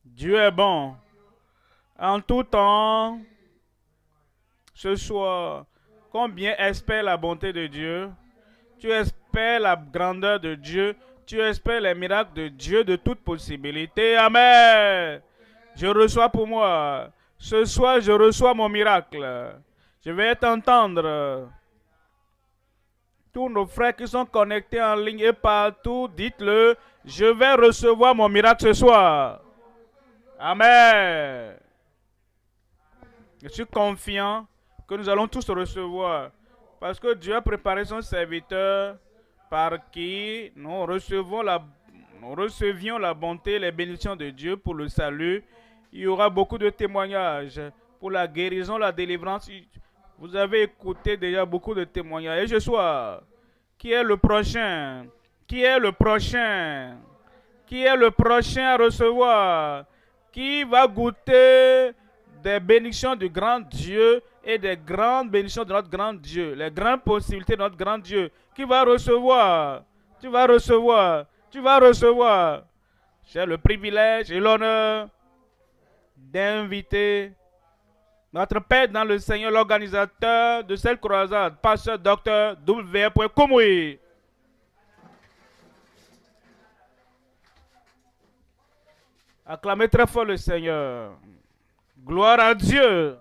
Dieu est bon. En tout temps, ce soir, combien espère la bonté de Dieu? Tu espères la grandeur de Dieu. Tu espères les miracles de Dieu de toute possibilité. Amen. Je reçois pour moi. Ce soir, je reçois mon miracle. Je vais t'entendre. Tous nos frères qui sont connectés en ligne et partout, dites-le, je vais recevoir mon miracle ce soir. Amen. Je suis confiant que nous allons tous recevoir. Parce que Dieu a préparé son serviteur par qui nous recevions la bonté et les bénédictions de Dieu pour le salut. Il y aura beaucoup de témoignages pour la guérison, la délivrance. Vous avez écouté déjà beaucoup de témoignages. Et ce soir, qui est le prochain? Qui est le prochain? Qui est le prochain à recevoir? Qui va goûter des bénédictions du grand Dieu et des grandes bénédictions de notre grand Dieu, les grandes possibilités de notre grand Dieu? Qui va recevoir? Tu vas recevoir. Tu vas recevoir. J'ai le privilège et l'honneur d'inviter notre Père dans le Seigneur, l'organisateur de cette croisade, pasteur Dr. W. Koumoué. Acclamez très fort le Seigneur. Gloire à Dieu.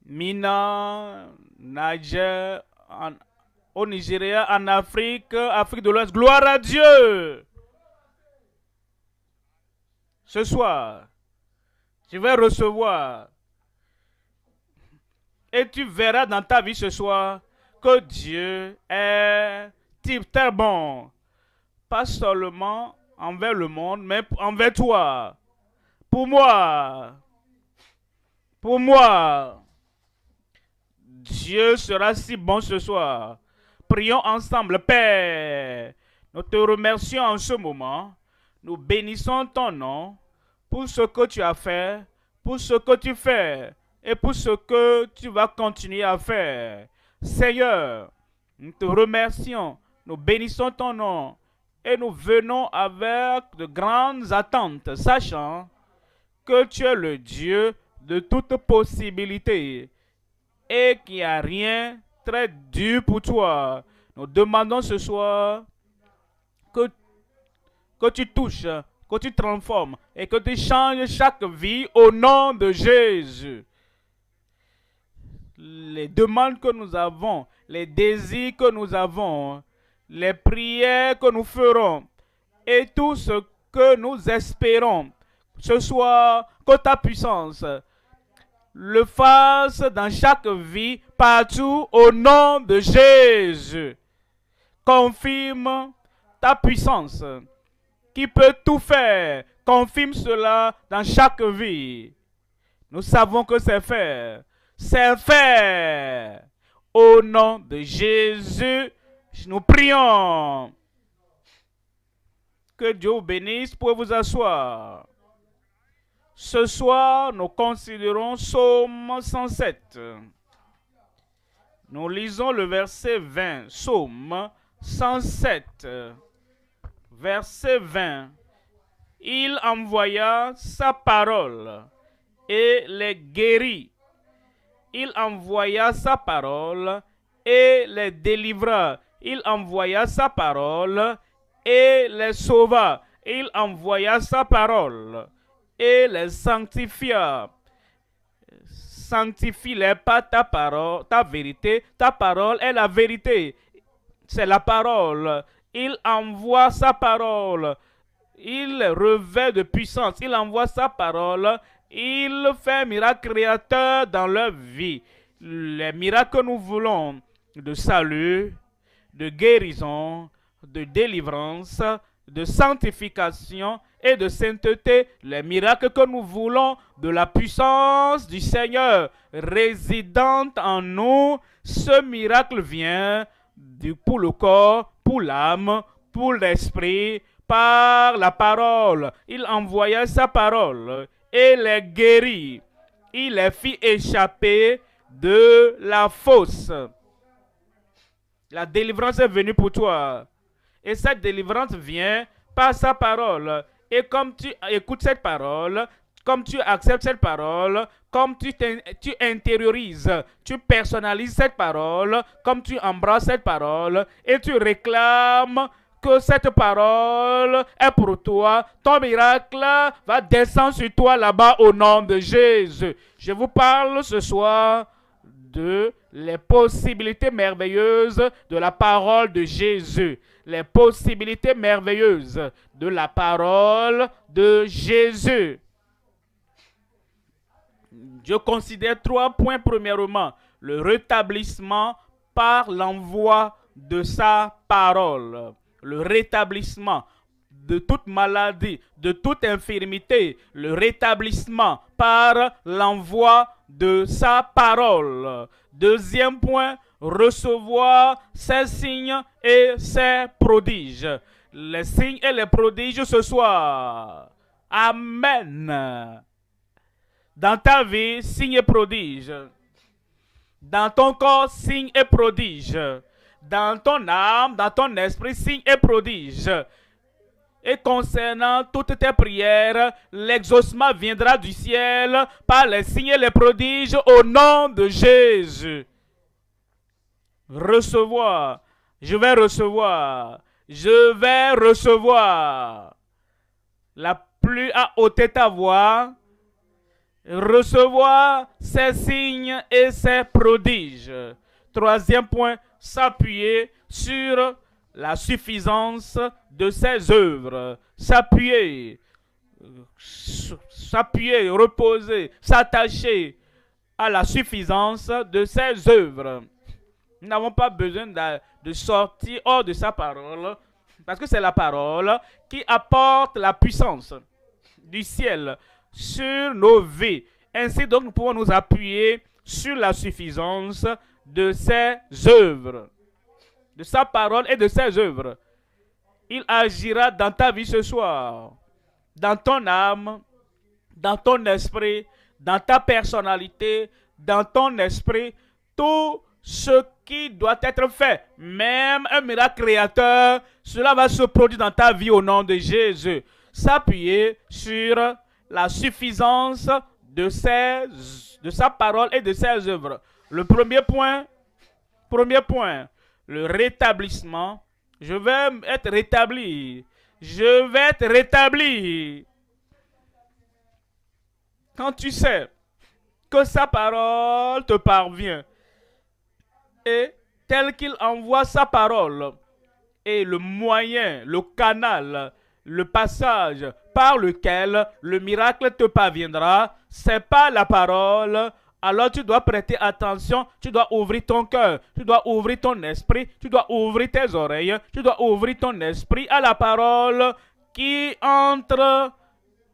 Mina, Niger, au Nigeria, en Afrique, Afrique de l'Ouest. Gloire à Dieu. Ce soir, je vais recevoir. Et tu verras dans ta vie ce soir que Dieu est très bon. Pas seulement envers le monde, mais envers toi. Pour moi. Pour moi. Dieu sera si bon ce soir. Prions ensemble, Père. Nous te remercions en ce moment. Nous bénissons ton nom pour ce que tu as fait, pour ce que tu fais et pour ce que tu vas continuer à faire. Seigneur, nous te remercions. Nous bénissons ton nom et nous venons avec de grandes attentes, sachant que tu es le Dieu de toute possibilité et qu'il n'y a rien très dur pour toi. Nous demandons ce soir que tu touches, que tu transformes et que tu changes chaque vie au nom de Jésus. Les demandes que nous avons, les désirs que nous avons, les prières que nous ferons et tout ce que nous espérons ce soir, que ta puissance le fasse dans chaque vie, partout, au nom de Jésus. Confirme ta puissance qui peut tout faire. Confirme cela dans chaque vie. Nous savons que c'est fait. C'est fait. Au nom de Jésus, nous prions. Que Dieu vous bénisse pour vous asseoir. Ce soir, nous considérons Psaume 107. Nous lisons le verset 20. Psaume 107. Verset 20. Il envoya sa parole et les guérit. Il envoya sa parole et les délivra. Il envoya sa parole et les sauva. Il envoya sa parole et les sanctifia. Sanctifie-les par ta parole, ta vérité. Ta parole est la vérité. C'est la parole. Il envoie sa parole. Il revêt de puissance. Il envoie sa parole. Il fait un miracle créateur dans leur vie. Les miracles que nous voulons de salut, de guérison, de délivrance, de sanctification et de sainteté, les miracles que nous voulons de la puissance du Seigneur résidente en nous, ce miracle vient pour le corps, pour l'âme, pour l'esprit, par la parole. Il envoya sa parole et les guérit. Il les fit échapper de la fosse. La délivrance est venue pour toi. Et cette délivrance vient par sa parole. Et comme tu écoutes cette parole, comme tu acceptes cette parole, comme tu intériorises, tu personnalises cette parole, comme tu embrasses cette parole, et tu réclames que cette parole est pour toi, ton miracle va descendre sur toi là-bas au nom de Jésus. Je vous parle ce soir de les possibilités merveilleuses de la parole de Jésus. Les possibilités merveilleuses de la parole de Jésus. Je considère 3 points. Premièrement, le rétablissement par l'envoi de sa parole. Le rétablissement de toute maladie, de toute infirmité. Le rétablissement par l'envoi de sa parole. Deuxième point, recevoir ses signes et ses prodiges. Les signes et les prodiges ce soir. Amen. Dans ta vie, signes et prodiges. Dans ton corps, signes et prodiges. Dans ton âme, dans ton esprit, signes et prodiges. Et concernant toutes tes prières, l'exaucement viendra du ciel par les signes et les prodiges au nom de Jésus. Recevoir. Je vais recevoir. Je vais recevoir. La plus à ôter ta voix. Recevoir ses signes et ses prodiges. Troisième point, s'appuyer sur la suffisance de ses œuvres. S'appuyer, reposer, s'attacher à la suffisance de ses œuvres. Nous n'avons pas besoin de sortir hors de sa parole, parce que c'est la parole qui apporte la puissance du ciel sur nos vies. Ainsi donc, nous pouvons nous appuyer sur la suffisance de ses œuvres, de sa parole et de ses œuvres. Il agira dans ta vie ce soir, dans ton âme, dans ton esprit, dans ta personnalité, dans ton esprit, tout ce qui doit être fait, même un miracle créateur, cela va se produire dans ta vie au nom de Jésus. S'appuyer sur la suffisance de sa parole et de ses œuvres. Le premier point, le rétablissement. Je vais être rétabli. Je vais être rétabli. Quand tu sais que sa parole te parvient et tel qu'il envoie sa parole et le moyen, le canal, le passage par lequel le miracle te parviendra, c'est pas la parole. Alors tu dois prêter attention, tu dois ouvrir ton cœur, tu dois ouvrir ton esprit, tu dois ouvrir tes oreilles, tu dois ouvrir ton esprit à la parole qui entre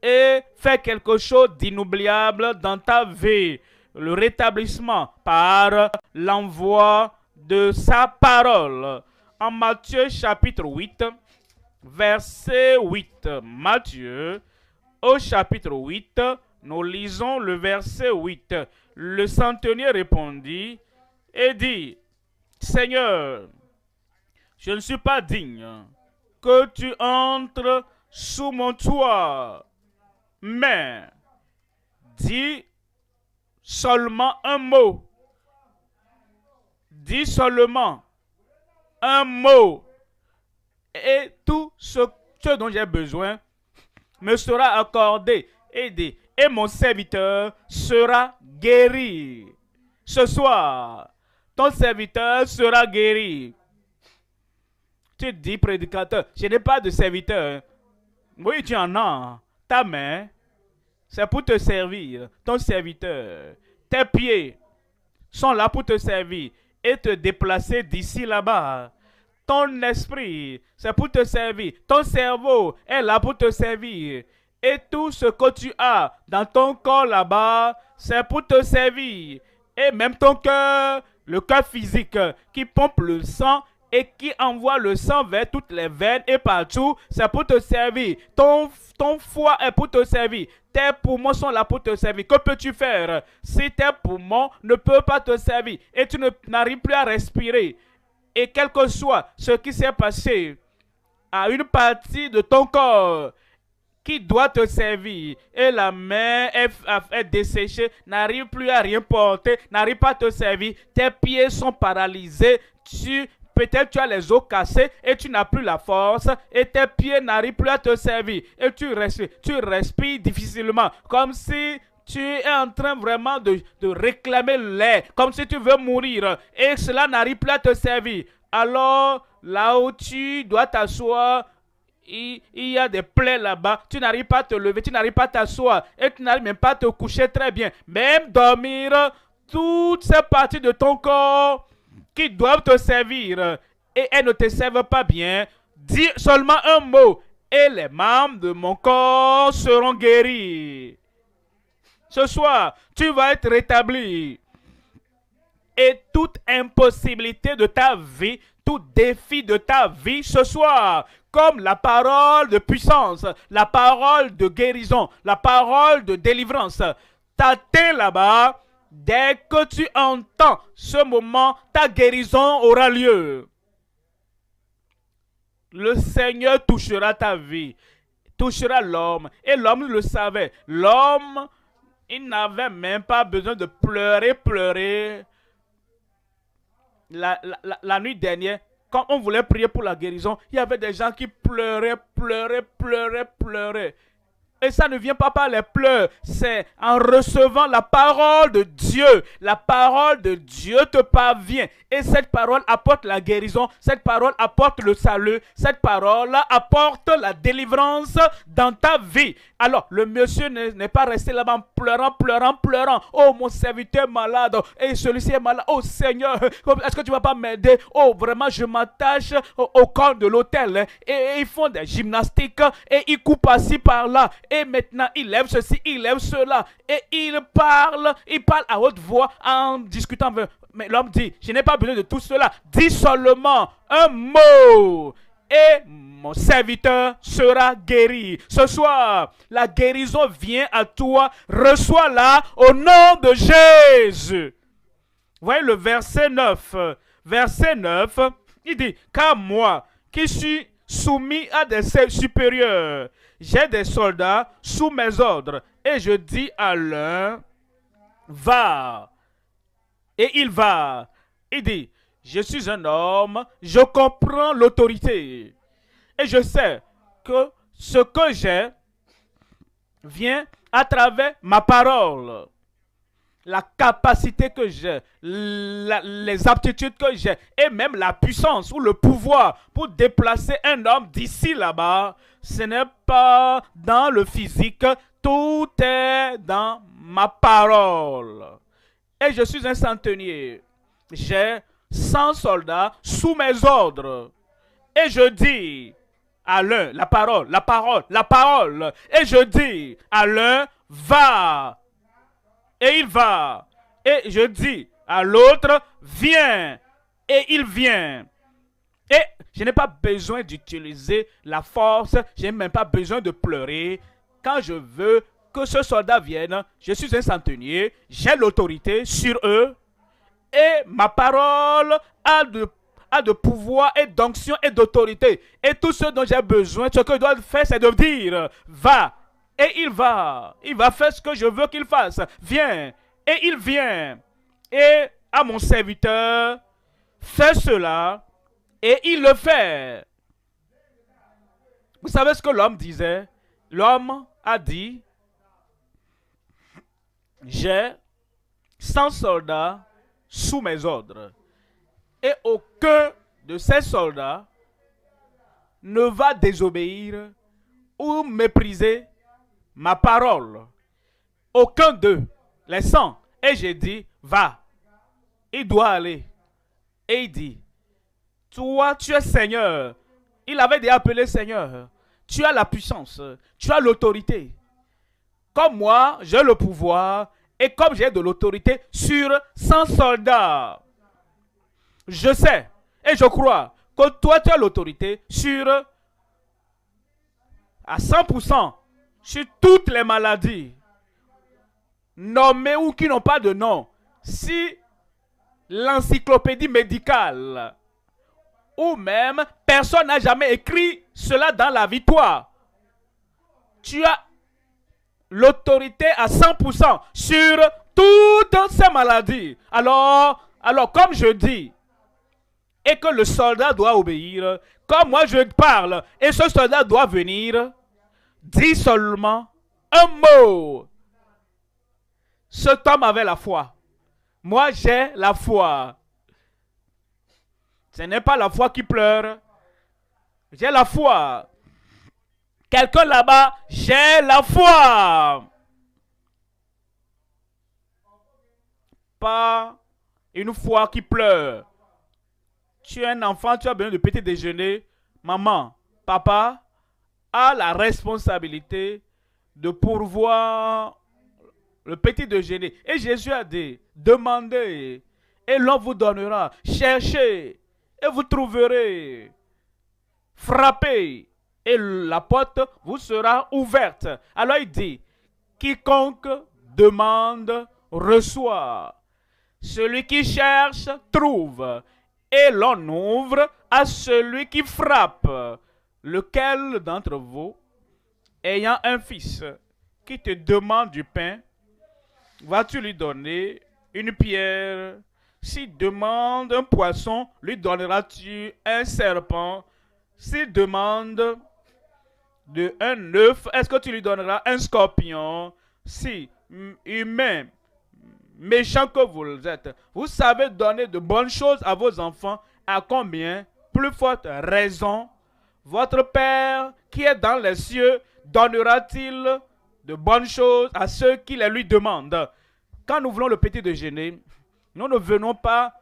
et fait quelque chose d'inoubliable dans ta vie. Le rétablissement par l'envoi de sa parole. En Matthieu chapitre 8, verset 8. Matthieu, au chapitre 8, nous lisons le verset 8. Le centenier répondit et dit, Seigneur, je ne suis pas digne que tu entres sous mon toit, mais dis seulement un mot. Dis seulement un mot. Et tout ce dont j'ai besoin me sera accordé. Et mon serviteur sera guéri. Ce soir, ton serviteur sera guéri. Tu dis, prédicateur, je n'ai pas de serviteur. Oui, tu en as. Ta main, c'est pour te servir. Ton serviteur. Tes pieds sont là pour te servir et te déplacer d'ici là-bas. Ton esprit, c'est pour te servir. Ton cerveau est là pour te servir. Et tout ce que tu as dans ton corps là-bas, c'est pour te servir. Et même ton cœur, le cœur physique qui pompe le sang et qui envoie le sang vers toutes les veines et partout, c'est pour te servir. Ton foie est pour te servir. Tes poumons sont là pour te servir. Que peux-tu faire si tes poumons ne peuvent pas te servir et tu n'arrives plus à respirer? Et quel que soit ce qui s'est passé à une partie de ton corps qui doit te servir, et la main est desséchée, n'arrive plus à rien porter, n'arrive pas à te servir, tes pieds sont paralysés, peut-être tu as les os cassés et tu n'as plus la force et tes pieds n'arrivent plus à te servir et tu respires difficilement, comme si tu es en train vraiment de réclamer l'air, comme si tu veux mourir et cela n'arrive plus à te servir. Alors, là où tu dois t'asseoir, il y a des plaies là-bas, tu n'arrives pas à te lever, tu n'arrives pas à t'asseoir et tu n'arrives même pas à te coucher très bien. Même dormir, toutes ces parties de ton corps qui doivent te servir et elles ne te servent pas bien, dis seulement un mot et les membres de mon corps seront guéris. Ce soir, tu vas être rétabli. Et toute impossibilité de ta vie, tout défi de ta vie ce soir, comme la parole de puissance, la parole de guérison, la parole de délivrance, t'atteint là-bas. Dès que tu entends ce moment, ta guérison aura lieu. Le Seigneur touchera ta vie, touchera l'homme. Et l'homme le savait. L'homme, il n'avait même pas besoin de pleurer. La nuit dernière, quand on voulait prier pour la guérison, il y avait des gens qui pleuraient. Et ça ne vient pas par les pleurs, c'est en recevant la parole de Dieu. La parole de Dieu te parvient. Et cette parole apporte la guérison, cette parole apporte le salut, cette parole apporte la délivrance dans ta vie. Alors, le monsieur n'est pas resté là-bas pleurant. Oh, mon serviteur est malade. Et celui-ci est malade. Oh, Seigneur, est-ce que tu ne vas pas m'aider? Oh, vraiment, je m'attache au corps de l'autel. Et ils font des gymnastiques et ils coupent par-ci, par-là. Et maintenant, il lève ceci, il lève cela. Et il parle à haute voix en discutant. Mais l'homme dit, je n'ai pas besoin de tout cela. Dis seulement un mot. Et mon serviteur sera guéri. Ce soir, la guérison vient à toi. Reçois-la au nom de Jésus. Voyez le verset 9. Verset 9, il dit, car moi qui suis soumis à des supérieurs, j'ai des soldats sous mes ordres. Et je dis à l'un, va. Et il va. Il dit, je suis un homme, je comprends l'autorité. Et je sais que ce que j'ai vient à travers ma parole. La capacité que j'ai, les aptitudes que j'ai, et même la puissance ou le pouvoir pour déplacer un homme d'ici là-bas, ce n'est pas dans le physique, tout est dans ma parole. Et je suis un centenier. J'ai 100 soldats sous mes ordres. Et je dis à l'un, la parole. Et je dis à l'un, va. Et il va. Et je dis à l'autre, viens. Et il vient. Et je n'ai pas besoin d'utiliser la force. Je n'ai même pas besoin de pleurer. Quand je veux que ce soldat vienne, je suis un centenier. J'ai l'autorité sur eux. Et ma parole a de pouvoir et d'onction et d'autorité. Et tout ce dont j'ai besoin, ce que je dois faire, c'est de dire, va. Et il va. Il va faire ce que je veux qu'il fasse. Viens. Et il vient. Et à mon serviteur, fais cela. Et il le fait. Vous savez ce que l'homme disait? L'homme a dit, j'ai 100 soldats sous mes ordres. Et aucun de ces soldats ne va désobéir ou mépriser ma parole. Aucun d'eux, les 100. Et j'ai dit, va. Il doit aller. Et il dit, toi, tu es Seigneur. Il avait déjà appelé Seigneur. Tu as la puissance. Tu as l'autorité. Comme moi, j'ai le pouvoir. Et comme j'ai de l'autorité sur 100 soldats. Je sais et je crois que toi, tu as l'autorité sur à 100% sur toutes les maladies nommées ou qui n'ont pas de nom. Si l'encyclopédie médicale ou même personne n'a jamais écrit cela dans la victoire. Tu as l'autorité à 100% sur toutes ces maladies. Alors, comme je dis, et que le soldat doit obéir, comme moi je parle, et ce soldat doit venir, dis seulement un mot. Cet homme avait la foi. Moi, j'ai la foi. Ce n'est pas la foi qui pleure. J'ai la foi. Quelqu'un là-bas, j'ai la foi. Pas une foi qui pleure. Tu es un enfant, tu as besoin de petit déjeuner. Maman, papa a la responsabilité de pourvoir le petit déjeuner. Et Jésus a dit, demandez et l'on vous donnera. Cherchez et vous trouverez. Frappez et la porte vous sera ouverte. Alors il dit, quiconque demande reçoit. Celui qui cherche trouve. Et l'on ouvre à celui qui frappe. Lequel d'entre vous, ayant un fils qui te demande du pain, vas-tu lui donner une pierre? S'il demande un poisson, lui donneras-tu un serpent? S'il demande un œuf, est-ce que tu lui donneras un scorpion? Si, humain, méchant que vous êtes, vous savez donner de bonnes choses à vos enfants, à combien plus forte raison votre Père qui est dans les cieux donnera-t-il de bonnes choses à ceux qui les lui demandent? Quand nous voulons le petit déjeuner, nous ne venons pas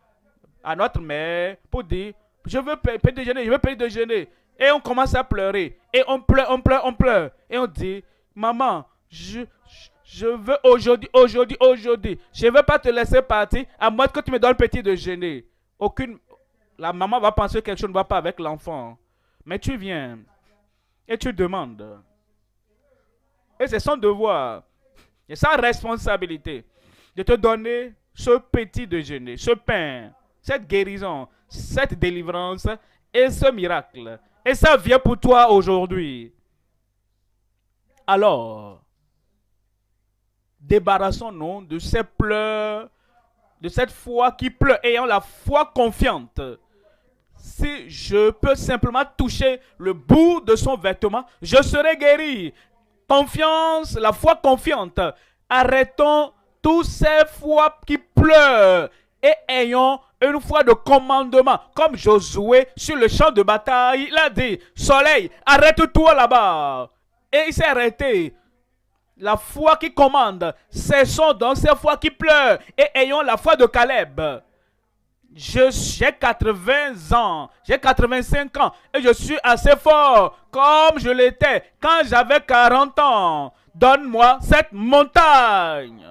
à notre mère pour dire je veux petit déjeuner, je veux petit déjeuner. Et on commence à pleurer. Et on pleure, on pleure, on pleure. Et on dit maman, je veux aujourd'hui. Je ne veux pas te laisser partir à moins que tu me donnes petit déjeuner. La maman va penser que quelque chose ne va pas avec l'enfant. Mais tu viens et tu demandes. Et c'est son devoir. C'est sa responsabilité de te donner ce petit déjeuner, ce pain, cette guérison, cette délivrance et ce miracle. Et ça vient pour toi aujourd'hui. Alors, débarrassons-nous de ces pleurs, de cette foi qui pleure, ayant la foi confiante. Si je peux simplement toucher le bout de son vêtement, je serai guéri. Confiance, la foi confiante. Arrêtons tous ces foi qui pleurent et ayons une foi de commandement. Comme Josué sur le champ de bataille, il a dit, soleil, arrête-toi là-bas. Et il s'est arrêté. La foi qui commande, cessons donc ces foi qui pleurent et ayons la foi de Caleb. J'ai 80 ans, j'ai 85 ans et je suis assez fort comme je l'étais quand j'avais 40 ans. Donne-moi cette montagne.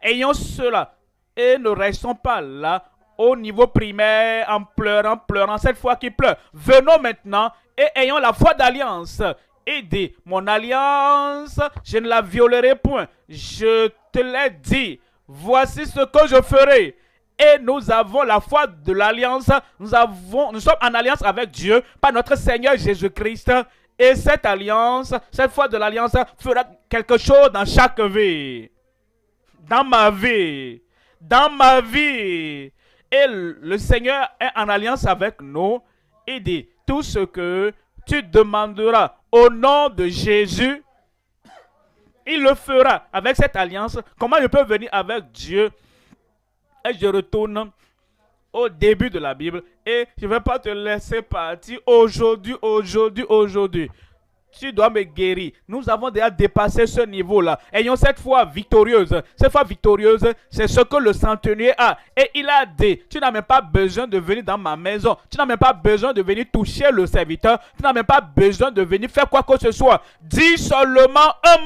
Ayons cela et ne restons pas là au niveau primaire en pleurant cette foi qui pleure. Venons maintenant et ayons la foi d'alliance. Et dis, mon alliance, je ne la violerai point. Je te l'ai dit, voici ce que je ferai. Et nous avons la foi de l'alliance. Nous sommes en alliance avec Dieu par notre Seigneur Jésus-Christ. Et cette alliance, cette foi de l'alliance fera quelque chose dans chaque vie. Dans ma vie. Dans ma vie. Et le Seigneur est en alliance avec nous. Il dit, tout ce que tu demanderas au nom de Jésus, il le fera avec cette alliance. Comment je peux venir avec Dieu? Et je retourne au début de la Bible et je ne vais pas te laisser partir aujourd'hui. Tu dois me guérir. Nous avons déjà dépassé ce niveau-là. Ayons cette foi victorieuse. Cette foi victorieuse, c'est ce que le centenier a. Et il a dit, tu n'as même pas besoin de venir dans ma maison. Tu n'as même pas besoin de venir toucher le serviteur. Tu n'as même pas besoin de venir faire quoi que ce soit. Dis seulement un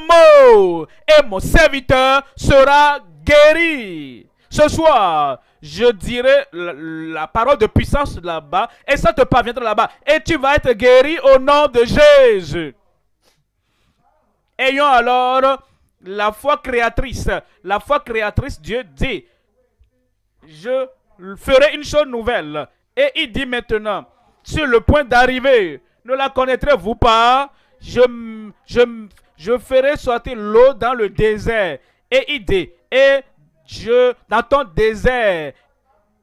mot et mon serviteur sera guéri. Ce soir, je dirai la parole de puissance là-bas et ça te parviendra là-bas. Et tu vas être guéri au nom de Jésus. Ayons alors la foi créatrice. La foi créatrice, Dieu dit, je ferai une chose nouvelle. Et il dit maintenant, sur le point d'arriver. Ne la connaîtrez-vous pas? Je ferai sortir l'eau dans le désert. Et il dit, et dans ton désert,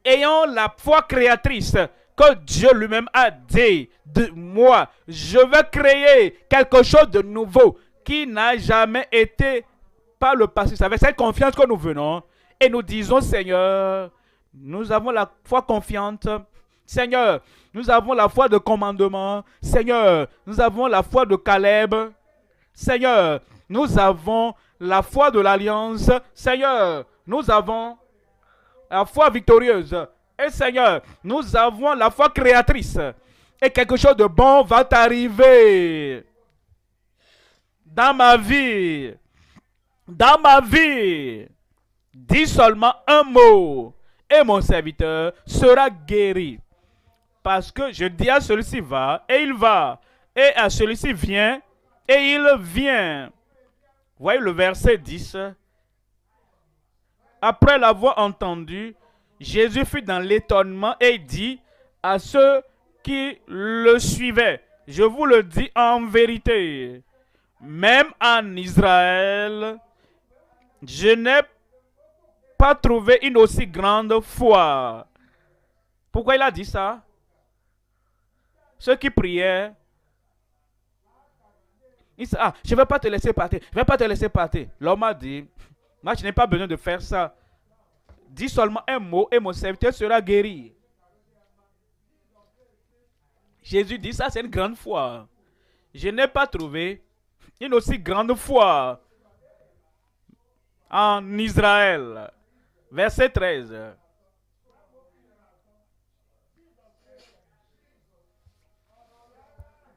ayant la foi créatrice que Dieu lui-même a dit, de moi, je vais créer quelque chose de nouveau qui n'a jamais été par le passé. C'est avec cette confiance que nous venons et nous disons, Seigneur, nous avons la foi confiante. Seigneur, nous avons la foi de commandement. Seigneur, nous avons la foi de Caleb. Seigneur, nous avons la foi de l'alliance. Seigneur, nous avons la foi victorieuse. Et Seigneur, nous avons la foi créatrice. Et quelque chose de bon va t'arriver dans ma vie. Dans ma vie. Dis seulement un mot et mon serviteur sera guéri. Parce que je dis à celui-ci va et il va. Et à celui-ci vient et il vient. Voyez le verset 10. Après l'avoir entendu, Jésus fut dans l'étonnement et dit à ceux qui le suivaient, je vous le dis en vérité, même en Israël, je n'ai pas trouvé une aussi grande foi. Pourquoi il a dit ça? Ceux qui priaient, il dit, ah, je ne vais pas te laisser partir, je ne vais pas te laisser partir. L'homme a dit, moi je n'ai pas besoin de faire ça. Dis seulement un mot et mon serviteur sera guéri. Jésus dit ça, c'est une grande foi. Je n'ai pas trouvé une aussi grande foi en Israël. Verset 13.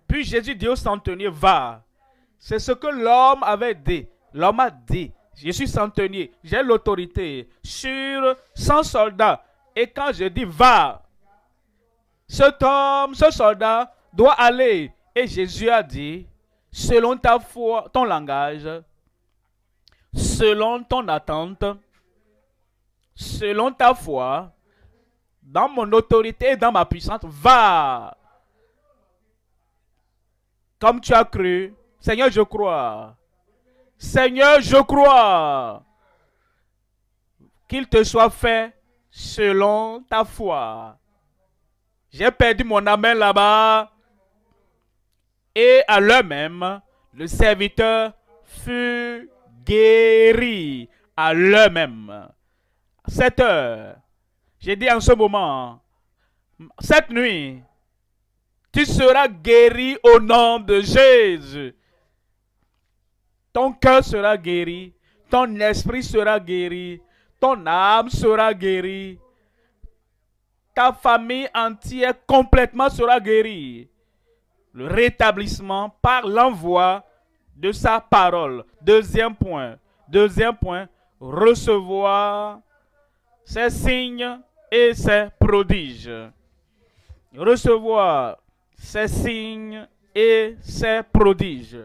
Puis Jésus dit au centenier, va. C'est ce que l'homme avait dit. L'homme a dit, je suis centenier, j'ai l'autorité sur 100 soldats. Et quand je dis va, cet homme, ce soldat doit aller. Et Jésus a dit, selon ta foi, ton langage, selon ton attente, selon ta foi, dans mon autorité et dans ma puissance, va. Comme tu as cru, Seigneur, je crois. Seigneur, je crois. Qu'il te soit fait selon ta foi. J'ai perdu mon amen là-bas. Et à l'heure même, le serviteur fut guéri. À l'heure même. 7 heures. J'ai dit en ce moment, cette nuit, tu seras guéri au nom de Jésus. Ton cœur sera guéri, ton esprit sera guéri, ton âme sera guérie, ta famille entière complètement sera guérie. Le rétablissement par l'envoi de sa parole. Deuxième point, recevoir ses signes et ses prodiges. Recevoir ses signes et ses prodiges.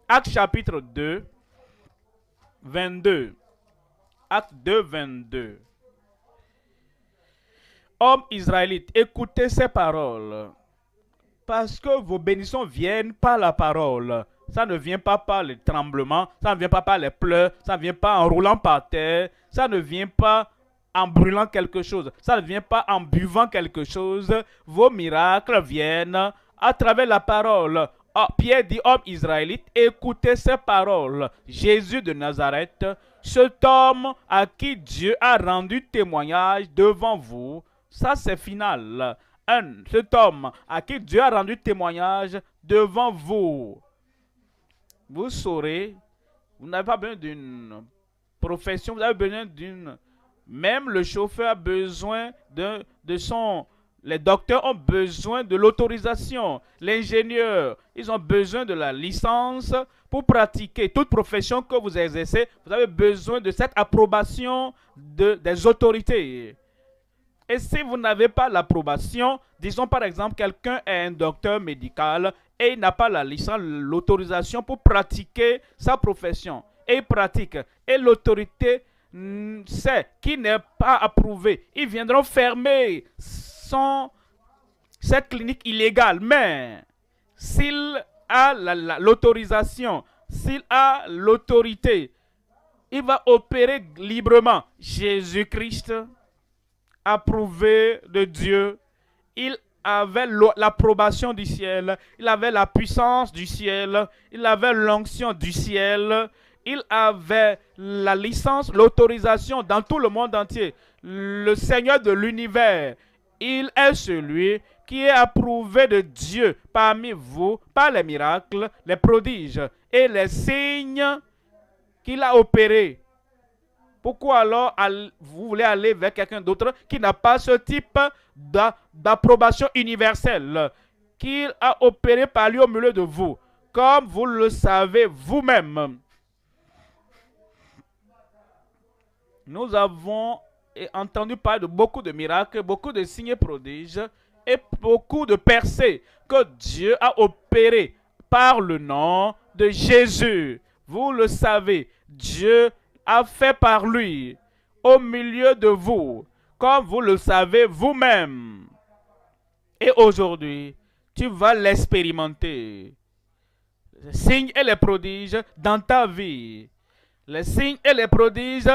Actes chapitre 2, 22. Acte 2, 22. Hommes israélites, écoutez ces paroles, parce que vos bénédictions viennent par la parole. Ça ne vient pas par les tremblements, ça ne vient pas par les pleurs, ça ne vient pas en roulant par terre, ça ne vient pas en brûlant quelque chose, ça ne vient pas en buvant quelque chose. Vos miracles viennent à travers la parole. Oh, Pierre dit, homme israélite, écoutez ces paroles. Jésus de Nazareth, cet homme à qui Dieu a rendu témoignage devant vous, ça c'est final. Cet homme à qui Dieu a rendu témoignage devant vous. Vous saurez, vous n'avez pas besoin d'une profession, vous avez besoin d'une... Même le chauffeur a besoin de son... Les docteurs ont besoin de l'autorisation. L'ingénieur, ils ont besoin de la licence pour pratiquer. Toute profession que vous exercez, vous avez besoin de cette approbation des autorités. Et si vous n'avez pas l'approbation, disons par exemple, quelqu'un est un docteur médical et il n'a pas la licence, l'autorisation pour pratiquer sa profession. Et il pratique. Et l'autorité sait qui n'est pas approuvé, ils viendront fermer cette clinique illégale. Mais s'il a l'autorisation, s'il a l'autorité, il va opérer librement. Jésus-Christ, approuvé de Dieu, il avait l'approbation du ciel, il avait la puissance du ciel, il avait l'onction du ciel, il avait la licence, l'autorisation dans tout le monde entier. Le Seigneur de l'univers, il est celui qui est approuvé de Dieu parmi vous par les miracles, les prodiges et les signes qu'il a opérés. Pourquoi alors vous voulez aller vers quelqu'un d'autre qui n'a pas ce type d'approbation universelle qu'il a opéré par lui au milieu de vous, comme vous le savez vous-même? Nous avons entendu parler de beaucoup de miracles, beaucoup de signes et prodiges et beaucoup de percées que Dieu a opérées par le nom de Jésus. Vous le savez, Dieu a fait par lui au milieu de vous, comme vous le savez vous-même. Et aujourd'hui, tu vas l'expérimenter. Les signes et les prodiges dans ta vie. Les signes et les prodiges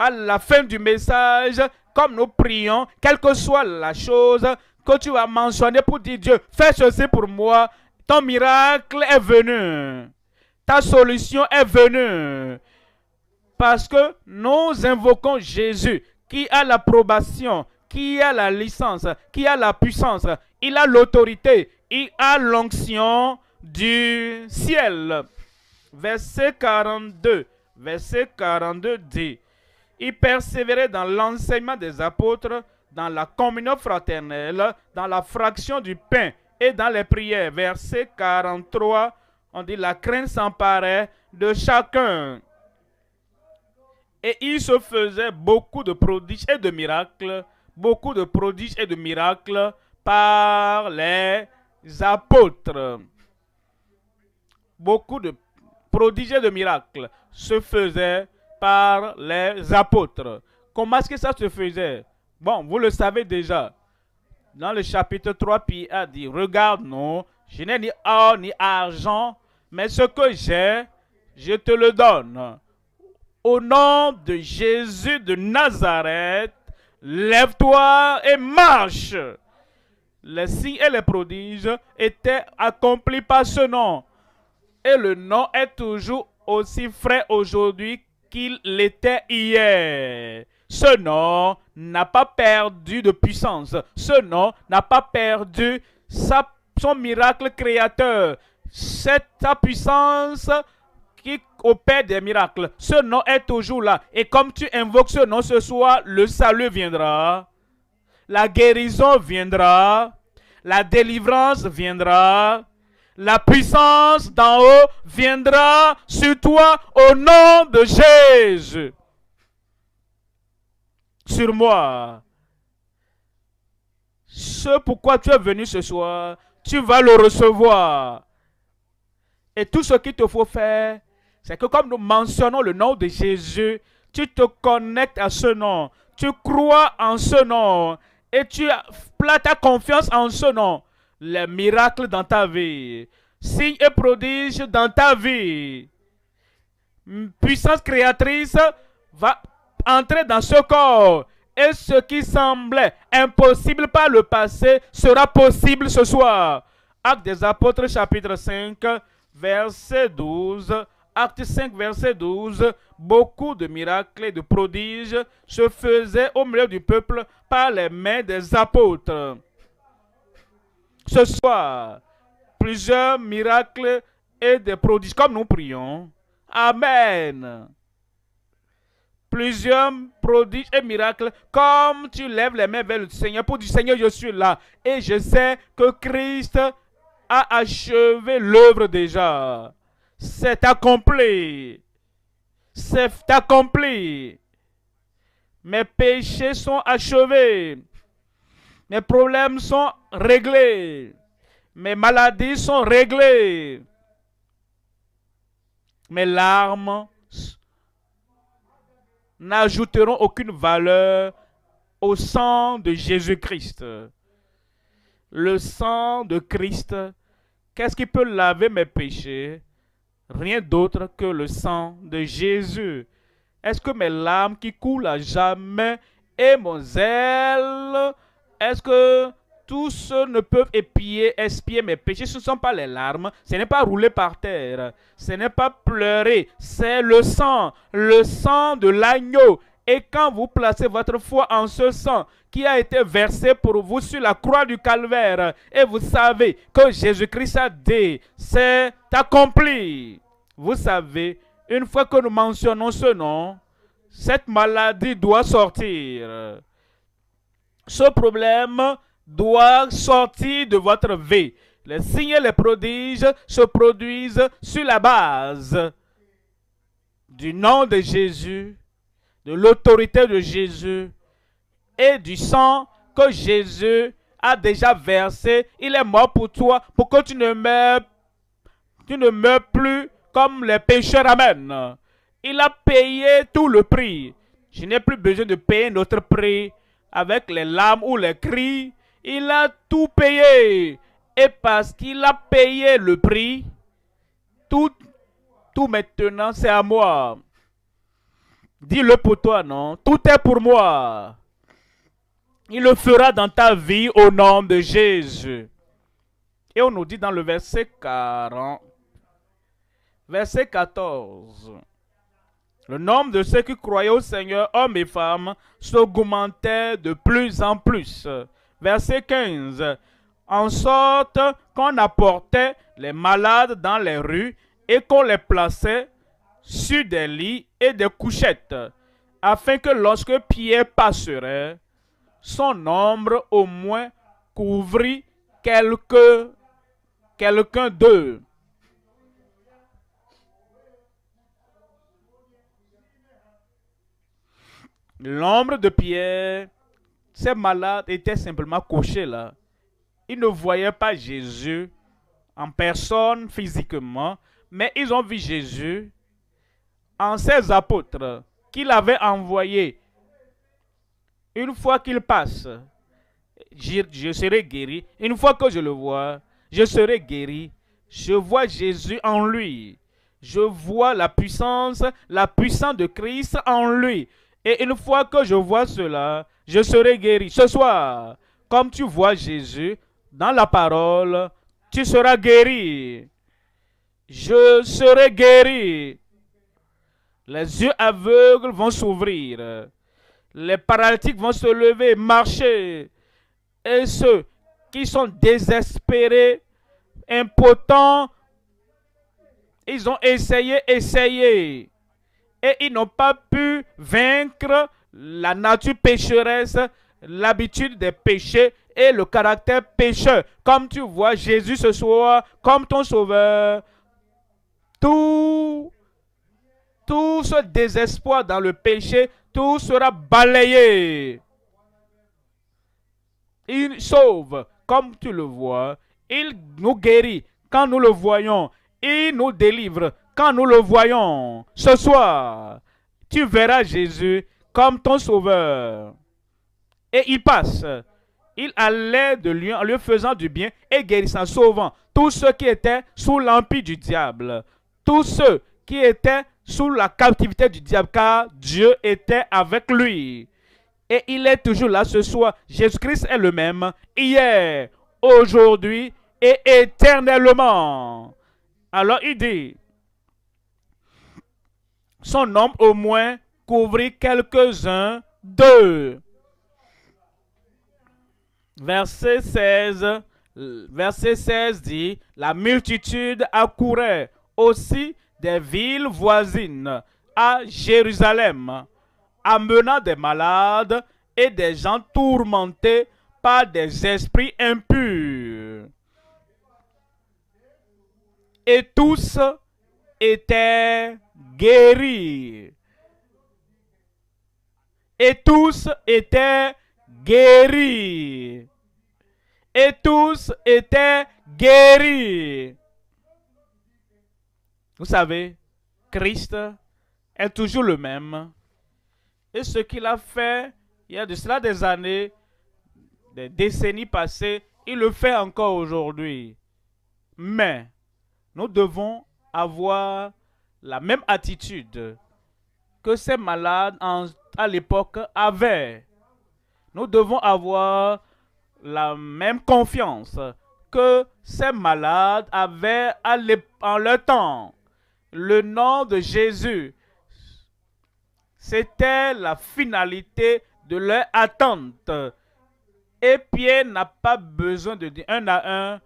à la fin du message, comme nous prions, quelle que soit la chose que tu vas mentionner pour dire Dieu, fais ceci pour moi, ton miracle est venu. Ta solution est venue. Parce que nous invoquons Jésus qui a l'approbation, qui a la licence, qui a la puissance, il a l'autorité, il a l'onction du ciel. Verset 42 dit, il persévérait dans l'enseignement des apôtres, dans la communion fraternelle, dans la fraction du pain et dans les prières. Verset 43, on dit, la crainte s'emparait de chacun. Et il se faisait beaucoup de prodiges et de miracles, beaucoup de prodiges et de miracles par les apôtres. Beaucoup de prodiges et de miracles se faisaient par les apôtres. Comment est-ce que ça se faisait? Bon, vous le savez déjà. Dans le chapitre 3, Pierre a dit, regarde, non, je n'ai ni or ni argent, mais ce que j'ai, je te le donne. Au nom de Jésus de Nazareth, lève-toi et marche. Les signes et les prodiges étaient accomplis par ce nom. Et le nom est toujours aussi frais aujourd'hui qu'il l'était hier. Ce nom n'a pas perdu de puissance. Ce nom n'a pas perdu son miracle créateur. Sa puissance qui opère des miracles. Ce nom est toujours là. Et comme tu invoques ce nom ce soir, le salut viendra. La guérison viendra. La délivrance viendra. La puissance d'en haut viendra sur toi au nom de Jésus. Sur moi. Ce pourquoi tu es venu ce soir, tu vas le recevoir. Et tout ce qu'il te faut faire, c'est que comme nous mentionnons le nom de Jésus, tu te connectes à ce nom. Tu crois en ce nom. Et tu places ta confiance en ce nom. Les miracles dans ta vie. Signes et prodiges dans ta vie. Puissance créatrice va entrer dans ce corps. Et ce qui semblait impossible par le passé sera possible ce soir. Actes des Apôtres chapitre 5, verset 12. Acte 5, verset 12, beaucoup de miracles et de prodiges se faisaient au milieu du peuple par les mains des apôtres. Ce soir, plusieurs miracles et des prodiges, comme nous prions. Amen. Plusieurs prodiges et miracles, comme tu lèves les mains vers le Seigneur pour dire, Seigneur, je suis là. Et je sais que Christ a achevé l'œuvre déjà. C'est accompli. C'est accompli. Mes péchés sont achevés. Mes problèmes sont réglés. Mes maladies sont réglées. Mes larmes n'ajouteront aucune valeur au sang de Jésus-Christ. Le sang de Christ, qu'est-ce qui peut laver mes péchés? Rien d'autre que le sang de Jésus. Est-ce que mes larmes qui coulent à jamais et mon zèle, est-ce que tous ceux ne peuvent expier mes péchés? Ce ne sont pas les larmes, ce n'est pas rouler par terre, ce n'est pas pleurer, c'est le sang de l'agneau. Et quand vous placez votre foi en ce sang qui a été versé pour vous sur la croix du calvaire, et vous savez que Jésus-Christ a dit, c'est accompli. Vous savez, une fois que nous mentionnons ce nom, cette maladie doit sortir. Ce problème doit sortir de votre vie. Les signes et les prodiges se produisent sur la base du nom de Jésus, de l'autorité de Jésus et du sang que Jésus a déjà versé. Il est mort pour toi, pour que tu ne meurs plus comme les pécheurs. Amen. Il a payé tout le prix. Je n'ai plus besoin de payer notre prix avec les larmes ou les cris. Il a tout payé. Et parce qu'il a payé le prix, tout maintenant c'est à moi. Dis-le pour toi, non? Tout est pour moi. Il le fera dans ta vie au nom de Jésus. Et on nous dit dans le verset 40, verset 14. Le nombre de ceux qui croyaient au Seigneur, hommes et femmes, s'augmentait de plus en plus. Verset 15. En sorte qu'on apportait les malades dans les rues et qu'on les plaçait sur des lits et des couchettes, afin que lorsque Pierre passerait, son ombre au moins couvrit quelqu'un d'eux. L'ombre de Pierre, ces malades étaient simplement couchés là. Ils ne voyaient pas Jésus en personne physiquement, mais ils ont vu Jésus en ses apôtres qu'il avait envoyés. Une fois qu'il passe, je serai guéri. Une fois que je le vois, je serai guéri. Je vois Jésus en lui. Je vois la puissance de Christ en lui. Et une fois que je vois cela, je serai guéri. Ce soir, comme tu vois Jésus dans la parole, tu seras guéri. Je serai guéri. Les yeux aveugles vont s'ouvrir. Les paralytiques vont se lever, marcher. Et ceux qui sont désespérés, impotents, ils ont essayé. Et ils n'ont pas pu vaincre la nature pécheresse, l'habitude des péchés et le caractère pécheur. Comme tu vois Jésus ce soir, comme ton sauveur, tout ce désespoir dans le péché, tout sera balayé. Il sauve, comme tu le vois. Il nous guérit quand nous le voyons. Il nous délivre quand nous le voyons. Ce soir, tu verras Jésus comme ton sauveur. Et il passe. Il allait de lui en lui faisant du bien et guérissant, sauvant tous ceux qui étaient sous l'empire du diable. Tous ceux qui étaient sous la captivité du diable, car Dieu était avec lui. Et il est toujours là ce soir. Jésus-Christ est le même, hier, aujourd'hui et éternellement. Alors il dit, son nom au moins couvrit quelques-uns d'eux. Verset 16 dit, la multitude accourait aussi des villes voisines à Jérusalem, amenant des malades et des gens tourmentés par des esprits impurs. Et tous étaient guéris. Et tous étaient guéris. Et tous étaient guéris. Vous savez, Christ est toujours le même. Et ce qu'il a fait, il y a de cela des années, des décennies passées, il le fait encore aujourd'hui. Mais nous devons avoir la même attitude que ces malades à l'époque avaient. Nous devons avoir la même confiance que ces malades avaient en leur temps. Le nom de Jésus, c'était la finalité de leur attente. Et Pierre n'a pas besoin de dire un à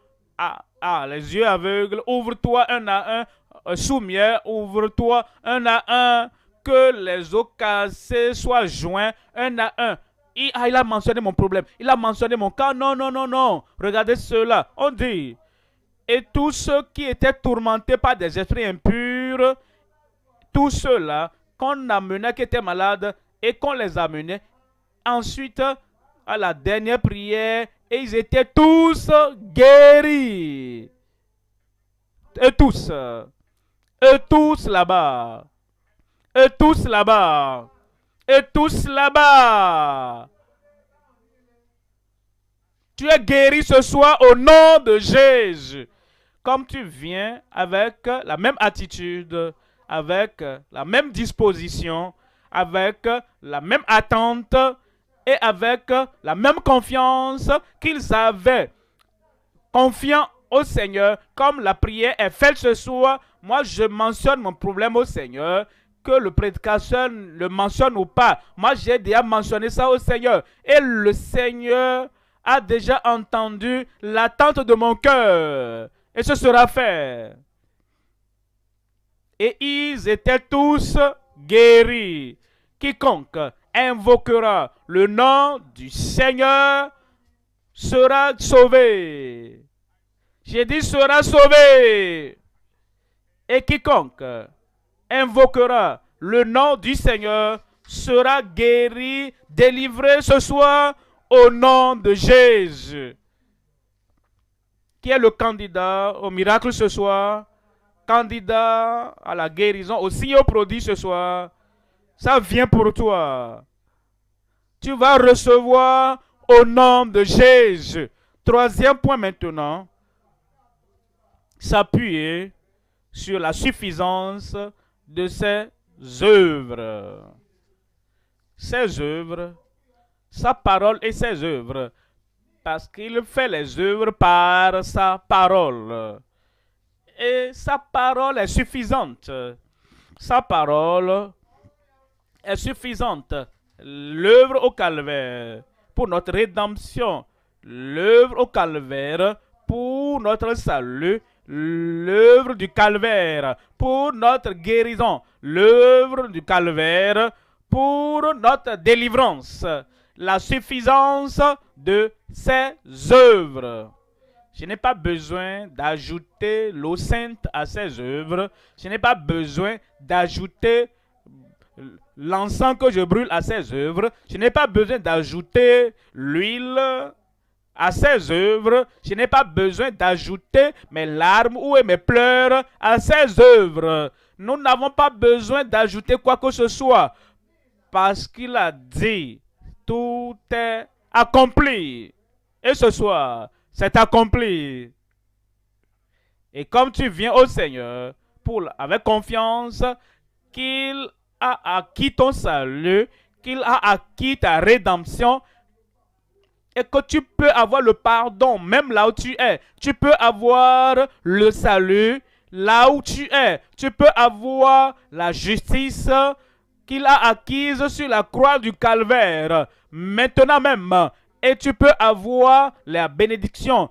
un, les yeux aveugles, ouvre-toi un à un, sourd-muet, ouvre-toi un à un, que les os cassés soient joints un à un. Il a mentionné mon problème, il a mentionné mon cas. Non, non, non, non. Regardez cela. On dit, et tous ceux qui étaient tourmentés par des esprits impurs, tous ceux-là qu'on amenait qui étaient malades et qu'on les amenait ensuite à la dernière prière et ils étaient tous guéris. Et tous là-bas, et tous là-bas, et tous là-bas. Tu es guéri ce soir au nom de Jésus. Comme tu viens avec la même attitude, avec la même disposition, avec la même attente et avec la même confiance qu'ils avaient. Confiant au Seigneur, comme la prière est faite ce soir, moi je mentionne mon problème au Seigneur, que le prédicateur le mentionne ou pas. Moi j'ai déjà mentionné ça au Seigneur. Et le Seigneur a déjà entendu l'attente de mon cœur. Et ce sera fait. Et ils étaient tous guéris. Quiconque invoquera le nom du Seigneur sera sauvé. J'ai dit sera sauvé. Et quiconque invoquera le nom du Seigneur sera guéri, délivré ce soir au nom de Jésus. Qui est le candidat au miracle ce soir? Candidat à la guérison, au signe au prodige ce soir? Ça vient pour toi. Tu vas recevoir au nom de Jésus. Troisième point maintenant. S'appuyer sur la suffisance de ses œuvres. Ses œuvres, sa parole et ses œuvres. Parce qu'il fait les œuvres par sa parole. Et sa parole est suffisante. Sa parole est suffisante. L'œuvre au calvaire pour notre rédemption. L'œuvre au calvaire pour notre salut. L'œuvre du calvaire pour notre guérison. L'œuvre du calvaire pour notre délivrance. La suffisance de ses œuvres. Je n'ai pas besoin d'ajouter l'eau sainte à ses œuvres. Je n'ai pas besoin d'ajouter l'encens que je brûle à ses œuvres. Je n'ai pas besoin d'ajouter l'huile à ses œuvres. Je n'ai pas besoin d'ajouter mes larmes ou mes pleurs à ses œuvres. Nous n'avons pas besoin d'ajouter quoi que ce soit. Parce qu'il a dit, tout est accompli. Et ce soir, c'est accompli. Et comme tu viens au Seigneur, avec confiance qu'il a acquis ton salut, qu'il a acquis ta rédemption, et que tu peux avoir le pardon même là où tu es. Tu peux avoir le salut là où tu es. Tu peux avoir la justice qu'il a acquise sur la croix du calvaire. Maintenant même. Et tu peux avoir la bénédiction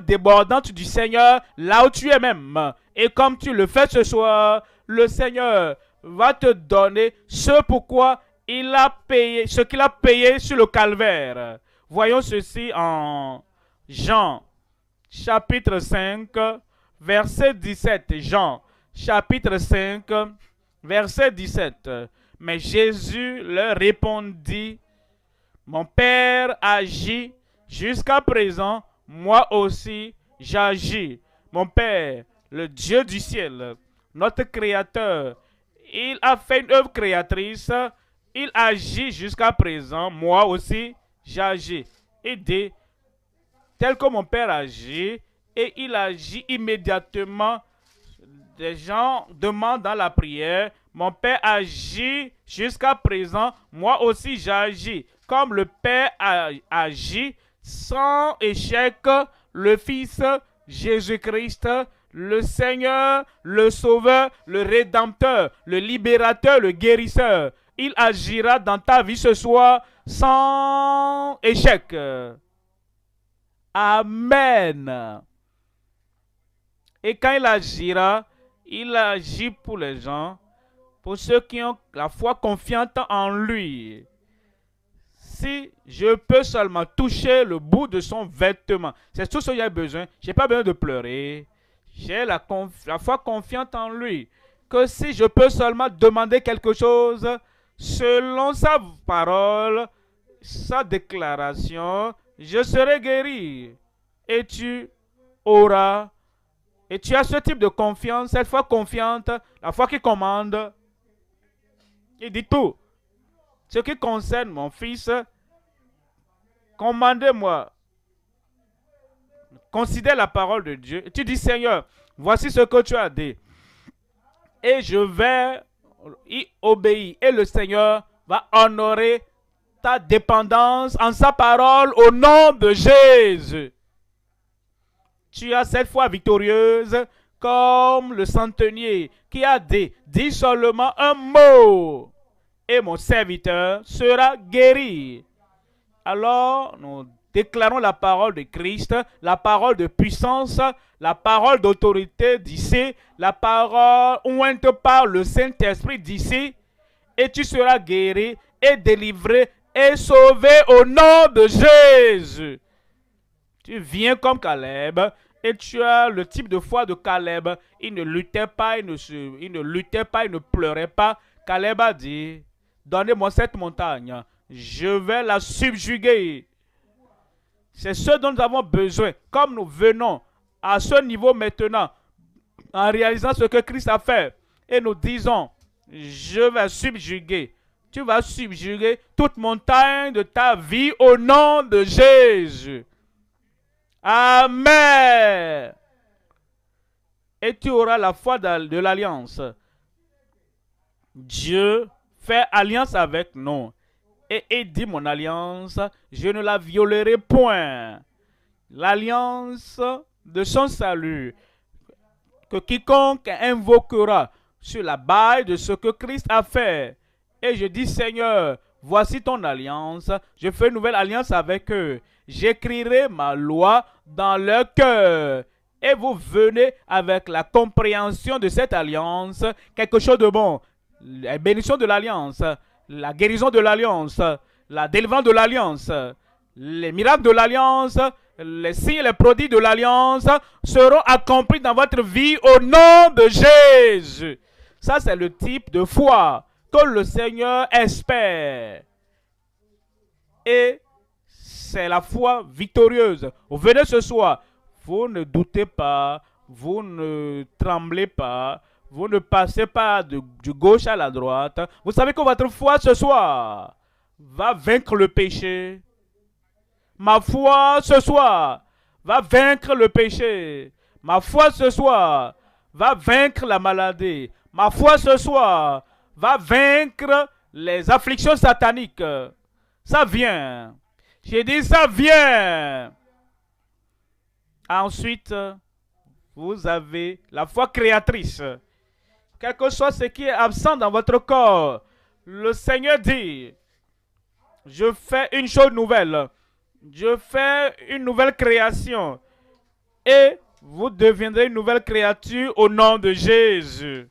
débordante du Seigneur là où tu es même. Et comme tu le fais ce soir, le Seigneur va te donner ce pourquoi il a payé, ce qu'il a payé sur le calvaire. Voyons ceci en Jean, chapitre 5, verset 17. Jean, chapitre 5, verset 17. Mais Jésus leur répondit, mon Père agit jusqu'à présent, moi aussi j'agis. Mon Père, le Dieu du ciel, notre Créateur, il a fait une œuvre créatrice Il agit jusqu'à présent, moi aussi j'agis. Il dit, tel que mon Père agit, et il agit immédiatement. Des gens demandent dans la prière, mon Père agit jusqu'à présent, moi aussi j'agis. Comme le Père a agi sans échec, le Fils Jésus-Christ, le Seigneur, le Sauveur, le Rédempteur, le Libérateur, le Guérisseur, il agira dans ta vie ce soir sans échec. Amen. Et quand il agit pour les gens, pour ceux qui ont la foi confiante en lui. Si je peux seulement toucher le bout de son vêtement, c'est tout ce qu'il y a besoin. Je n'ai pas besoin de pleurer. J'ai la foi confiante en lui. Que si je peux seulement demander quelque chose, selon sa parole, sa déclaration, je serai guéri. Et tu auras. Et tu as ce type de confiance, cette foi confiante, la foi qui commande. Il dit tout. Ce qui concerne mon fils, commandez-moi. Considère la parole de Dieu. Et tu dis, Seigneur, voici ce que tu as dit. Et je vais y obéir. Et le Seigneur va honorer ta dépendance en sa parole au nom de Jésus. Tu as cette foi victorieuse comme le centenier qui a dit, dis seulement un mot et mon serviteur sera guéri. Alors, nous déclarons la parole de Christ, la parole de puissance, la parole d'autorité d'ici, la parole ointe par le Saint-Esprit d'ici, et tu seras guéri et délivré et sauvé au nom de Jésus. Tu viens comme Caleb et tu as le type de foi de Caleb. Il ne luttait pas, il ne pleurait pas. Caleb a dit, donnez-moi cette montagne, je vais la subjuguer. C'est ce dont nous avons besoin. Comme nous venons à ce niveau maintenant, en réalisant ce que Christ a fait, et nous disons, je vais subjuguer. Tu vas subjuguer toute montagne de ta vie au nom de Jésus. Amen. Et tu auras la foi de l'alliance. Dieu fait alliance avec nous. Et il dit, mon alliance, je ne la violerai point. L'alliance de son salut, que quiconque invoquera sur la base de ce que Christ a fait. Et je dis, Seigneur, voici ton alliance. Je fais une nouvelle alliance avec eux. J'écrirai ma loi dans leur cœur. Et vous venez avec la compréhension de cette alliance, quelque chose de bon. La bénédiction de l'alliance, la guérison de l'alliance, la délivrance de l'alliance, les miracles de l'alliance, les signes et les prodiges de l'alliance seront accomplis dans votre vie au nom de Jésus. Ça, c'est le type de foi que le Seigneur espère. Et c'est la foi victorieuse. Vous venez ce soir, vous ne doutez pas, vous ne tremblez pas, vous ne passez pas du gauche à la droite. Vous savez que votre foi ce soir va vaincre le péché. Ma foi ce soir va vaincre le péché. Ma foi ce soir va vaincre la maladie. Ma foi ce soir va vaincre les afflictions sataniques. Ça vient. J'ai dit ça vient. Ensuite, vous avez la foi créatrice. Quel que soit ce qui est absent dans votre corps, le Seigneur dit, je fais une chose nouvelle. Je fais une nouvelle création. Et vous deviendrez une nouvelle créature au nom de Jésus.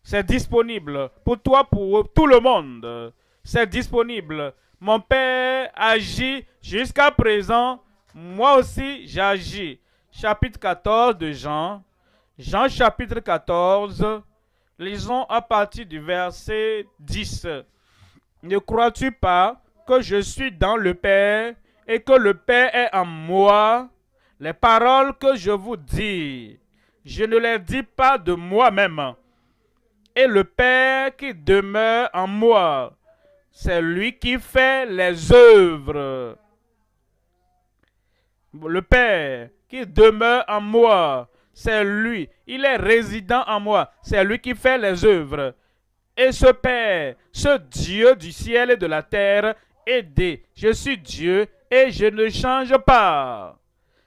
C'est disponible pour toi, pour tout le monde. C'est disponible. Mon Père agit jusqu'à présent. Moi aussi, j'agis. Chapitre 14 de Jean. Jean chapitre 14. Lisons à partir du verset 10. Ne crois-tu pas que je suis dans le Père et que le Père est en moi? Les paroles que je vous dis, je ne les dis pas de moi-même. Et le Père qui demeure en moi, c'est lui qui fait les œuvres. Le Père qui demeure en moi, c'est lui. Il est résident en moi. C'est lui qui fait les œuvres. Et ce Père, ce Dieu du ciel et de la terre, est dit, je suis Dieu et je ne change pas.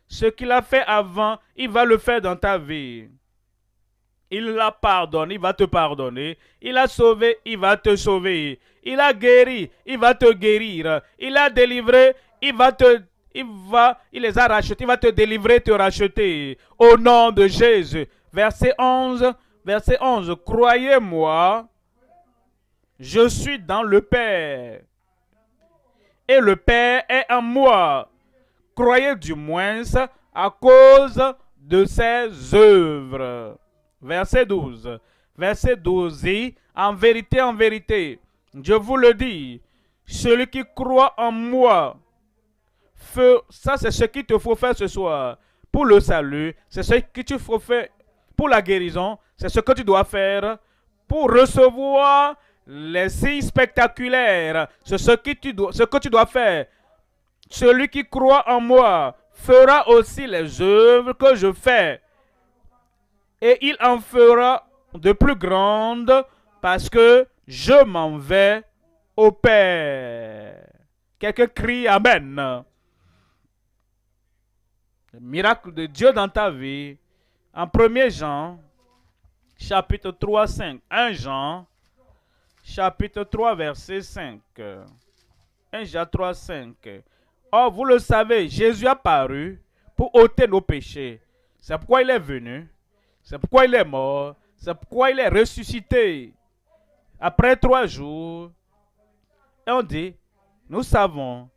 Ce qu'il a fait avant, il va le faire dans ta vie. Il l'a pardonné, il va te pardonner. Il a sauvé, il va te sauver. Il a guéri, il va te guérir. Il a délivré, il les a rachetés, il va te délivrer, te racheter. Au nom de Jésus. Verset 11, croyez-moi, je suis dans le Père. Et le Père est en moi. Croyez du moins à cause de ses œuvres. Verset 12. Verset 12 dit, en vérité, je vous le dis, celui qui croit en moi, ça c'est ce qu'il te faut faire ce soir. Pour le salut, c'est ce que tu faut faire. Pour la guérison, c'est ce que tu dois faire. Pour recevoir les signes spectaculaires, c'est ce que tu dois faire. Celui qui croit en moi fera aussi les œuvres que je fais. Et il en fera de plus grandes parce que je m'en vais au Père. Quelqu'un crie Amen. Le miracle de Dieu dans ta vie. En 1 Jean, chapitre 3, 5. 1 Jean, chapitre 3, verset 5. 1 Jean 3, 5. Or, vous le savez, Jésus a paru pour ôter nos péchés. C'est pourquoi il est venu. C'est pourquoi il est mort. C'est pourquoi il est ressuscité. Après 3 jours, et on dit, nous savons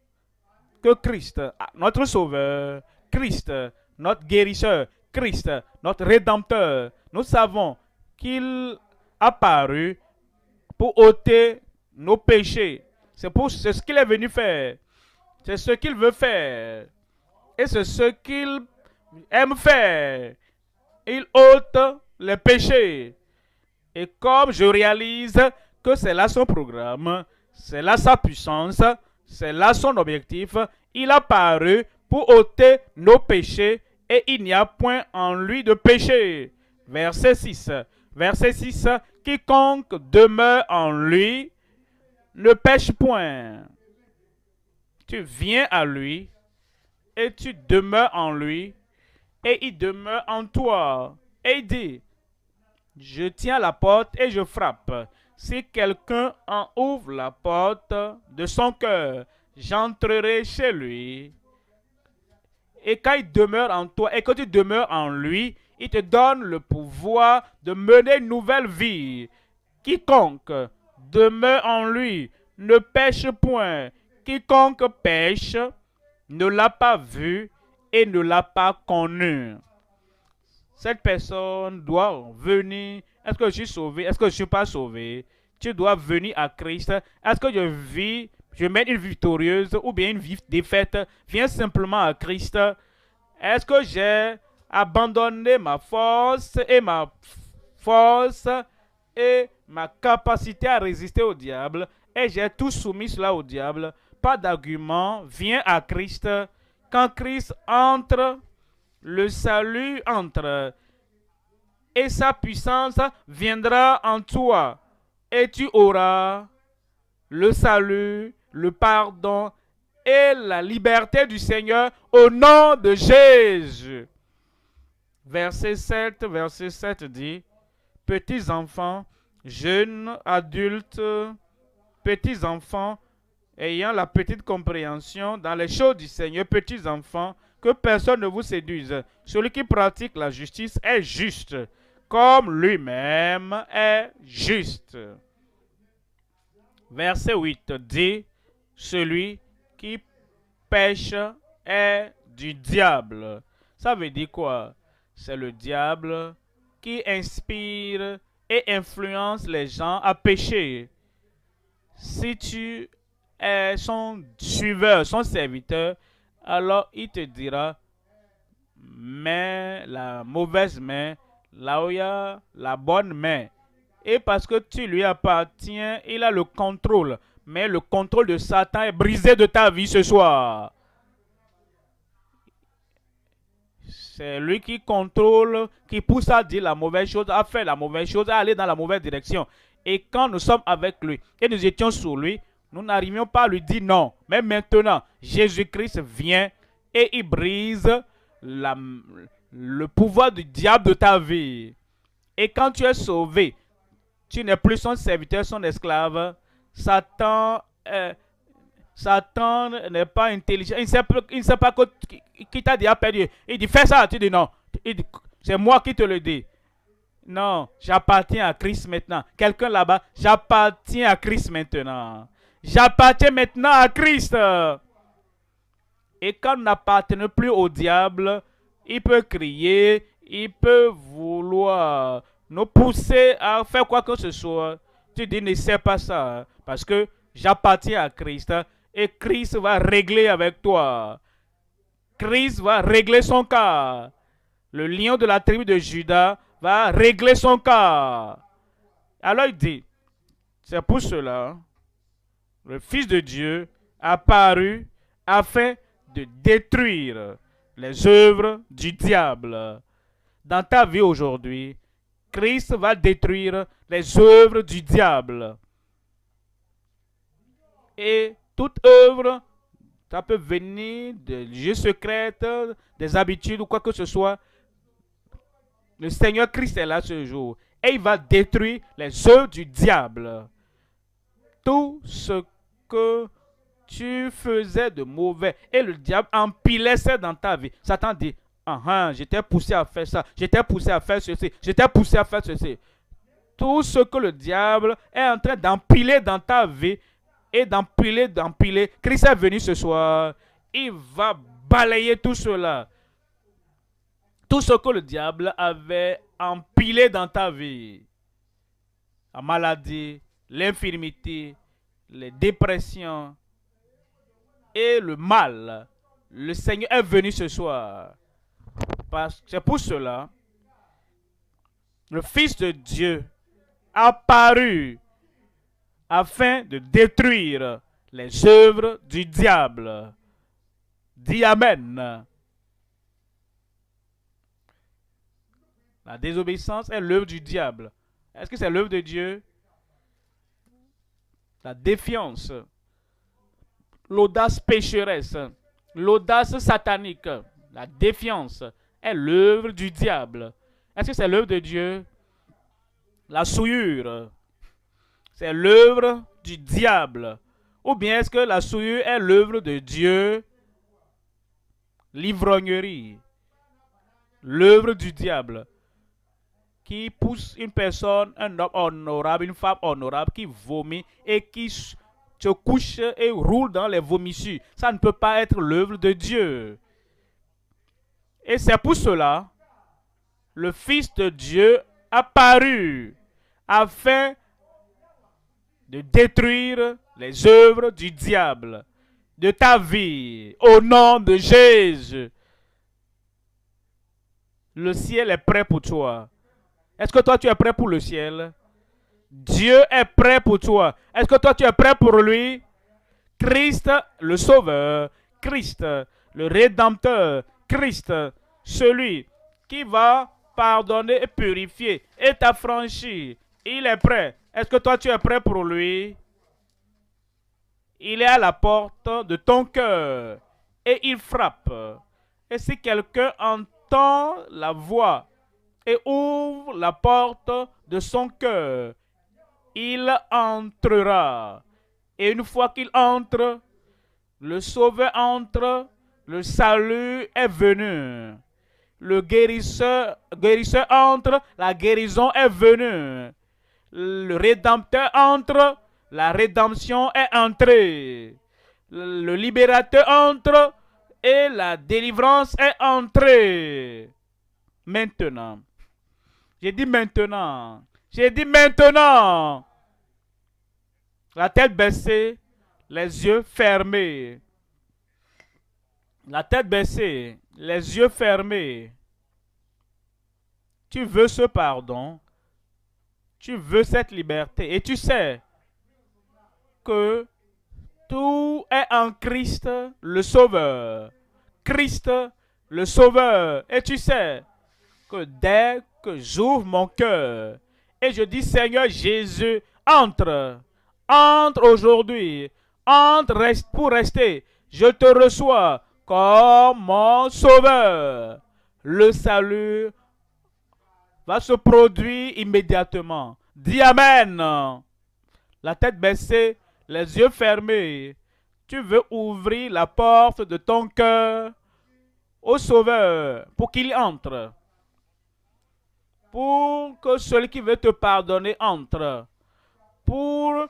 que Christ, notre Sauveur, Christ, notre guérisseur, Christ, notre Rédempteur, nous savons qu'il a paru pour ôter nos péchés. C'est ce qu'il est venu faire. C'est ce qu'il veut faire. Et c'est ce qu'il aime faire. Il ôte les péchés. Et comme je réalise que c'est là son programme, c'est là sa puissance, c'est là son objectif, il a paru pour ôter nos péchés et il n'y a point en lui de péché. Verset 6. Verset 6. Quiconque demeure en lui ne pêche point. Tu viens à lui et tu demeures en lui et il demeure en toi. Et il dit, je tiens la porte et je frappe. Si quelqu'un en ouvre la porte de son cœur, j'entrerai chez lui. Et quand il demeure en toi et que tu demeures en lui, il te donne le pouvoir de mener une nouvelle vie. Quiconque demeure en lui ne pêche point. Quiconque pêche ne l'a pas vu et ne l'a pas connu. Cette personne doit venir. Est-ce que je suis sauvé? Est-ce que je ne suis pas sauvé? Tu dois venir à Christ. Est-ce que je mène une vie victorieuse ou bien une vie défaite? Viens simplement à Christ. Est-ce que j'ai abandonné ma force et ma capacité à résister au diable et j'ai tout soumis cela au diable? Pas d'argument. Viens à Christ. Quand Christ entre, le salut entre et sa puissance viendra en toi et tu auras le salut, le pardon et la liberté du Seigneur au nom de Jésus. Verset 7 dit, petits enfants, jeunes, adultes, petits enfants, ayant la petite compréhension dans les choses du Seigneur, petits enfants, que personne ne vous séduise. Celui qui pratique la justice est juste, comme lui-même est juste. Verset 8 dit, celui qui pêche est du diable. Ça veut dire quoi? C'est le diable qui inspire et influence les gens à pécher. Si tu es son suiveur, son serviteur, alors il te dira, mais la mauvaise main, là où il y a la bonne main. Et parce que tu lui appartiens, il a le contrôle. Mais le contrôle de Satan est brisé de ta vie ce soir. C'est lui qui contrôle, qui pousse à dire la mauvaise chose, à faire la mauvaise chose, à aller dans la mauvaise direction. Et quand nous sommes avec lui et nous étions sur lui, nous n'arrivions pas à lui dire non. Mais maintenant, Jésus-Christ vient et il brise le pouvoir du diable de ta vie. Et quand tu es sauvé, tu n'es plus son serviteur, son esclave. Satan n'est pas intelligent. Il ne sait pas qui t'a déjà perdu. Il dit, fais ça. Tu dis non. Il dit, c'est moi qui te le dis. Non, j'appartiens à Christ maintenant. Quelqu'un là-bas, j'appartiens à Christ maintenant. J'appartiens maintenant à Christ. Et quand on n'appartient plus au diable, il peut crier, il peut vouloir nous pousser à faire quoi que ce soit. Tu dis, ne sais pas ça, parce que j'appartiens à Christ et Christ va régler avec toi. Christ va régler son cas. Le lion de la tribu de Juda va régler son cas. Alors il dit, c'est pour cela, le Fils de Dieu a paru afin de détruire les œuvres du diable. Dans ta vie aujourd'hui, Christ va détruire les œuvres du diable. Et toute œuvre, ça peut venir des lieux secrets, des habitudes ou quoi que ce soit. Le Seigneur Christ est là ce jour. Et il va détruire les œuvres du diable. Tout ce que tu faisais de mauvais et le diable empilait ça dans ta vie. Satan dit, j'étais poussé à faire ça, j'étais poussé à faire ceci, j'étais poussé à faire ceci. Tout ce que le diable est en train d'empiler dans ta vie et d'empiler, Christ est venu ce soir, il va balayer tout cela. Tout ce que le diable avait empilé dans ta vie. La maladie, l'infirmité, les dépressions et le mal. Le Seigneur est venu ce soir. C'est pour cela, le Fils de Dieu a apparu afin de détruire les œuvres du diable. Dis Amen. La désobéissance est l'œuvre du diable. Est-ce que c'est l'œuvre de Dieu? La défiance, l'audace pécheresse, l'audace satanique, la défiance est l'œuvre du diable. Est-ce que c'est l'œuvre de Dieu? La souillure, c'est l'œuvre du diable. Ou bien est-ce que la souillure est l'œuvre de Dieu? L'ivrognerie, l'œuvre du diable, qui pousse une personne, un homme honorable, une femme honorable, qui vomit et qui se couche et roule dans les vomissures. Ça ne peut pas être l'œuvre de Dieu. Et c'est pour cela, le Fils de Dieu a paru afin de détruire les œuvres du diable de ta vie, au nom de Jésus. Le ciel est prêt pour toi. Est-ce que toi tu es prêt pour le ciel? Dieu est prêt pour toi. Est-ce que toi tu es prêt pour lui? Christ, le Sauveur, Christ, le Rédempteur, Christ, celui qui va pardonner et purifier et t'affranchir. Il est prêt. Est-ce que toi tu es prêt pour lui? Il est à la porte de ton cœur et il frappe. Et si quelqu'un entend la voix et ouvre la porte de son cœur, il entrera. Et une fois qu'il entre, le Sauveur entre, le salut est venu. Le guérisseur entre, la guérison est venue. Le Rédempteur entre, la rédemption est entrée. Le libérateur entre et la délivrance est entrée. Maintenant. J'ai dit maintenant. J'ai dit maintenant. La tête baissée, les yeux fermés. La tête baissée, les yeux fermés. Tu veux ce pardon. Tu veux cette liberté et tu sais que tout est en Christ le Sauveur. Christ le Sauveur. Et tu sais que dès que j'ouvre mon cœur et je dis Seigneur Jésus, entre, entre aujourd'hui, entre pour rester, je te reçois comme mon Sauveur. Le salut va se produire immédiatement. Dis Amen. La tête baissée, les yeux fermés. Tu veux ouvrir la porte de ton cœur au Sauveur pour qu'il entre. Pour que celui qui veut te pardonner entre. Pour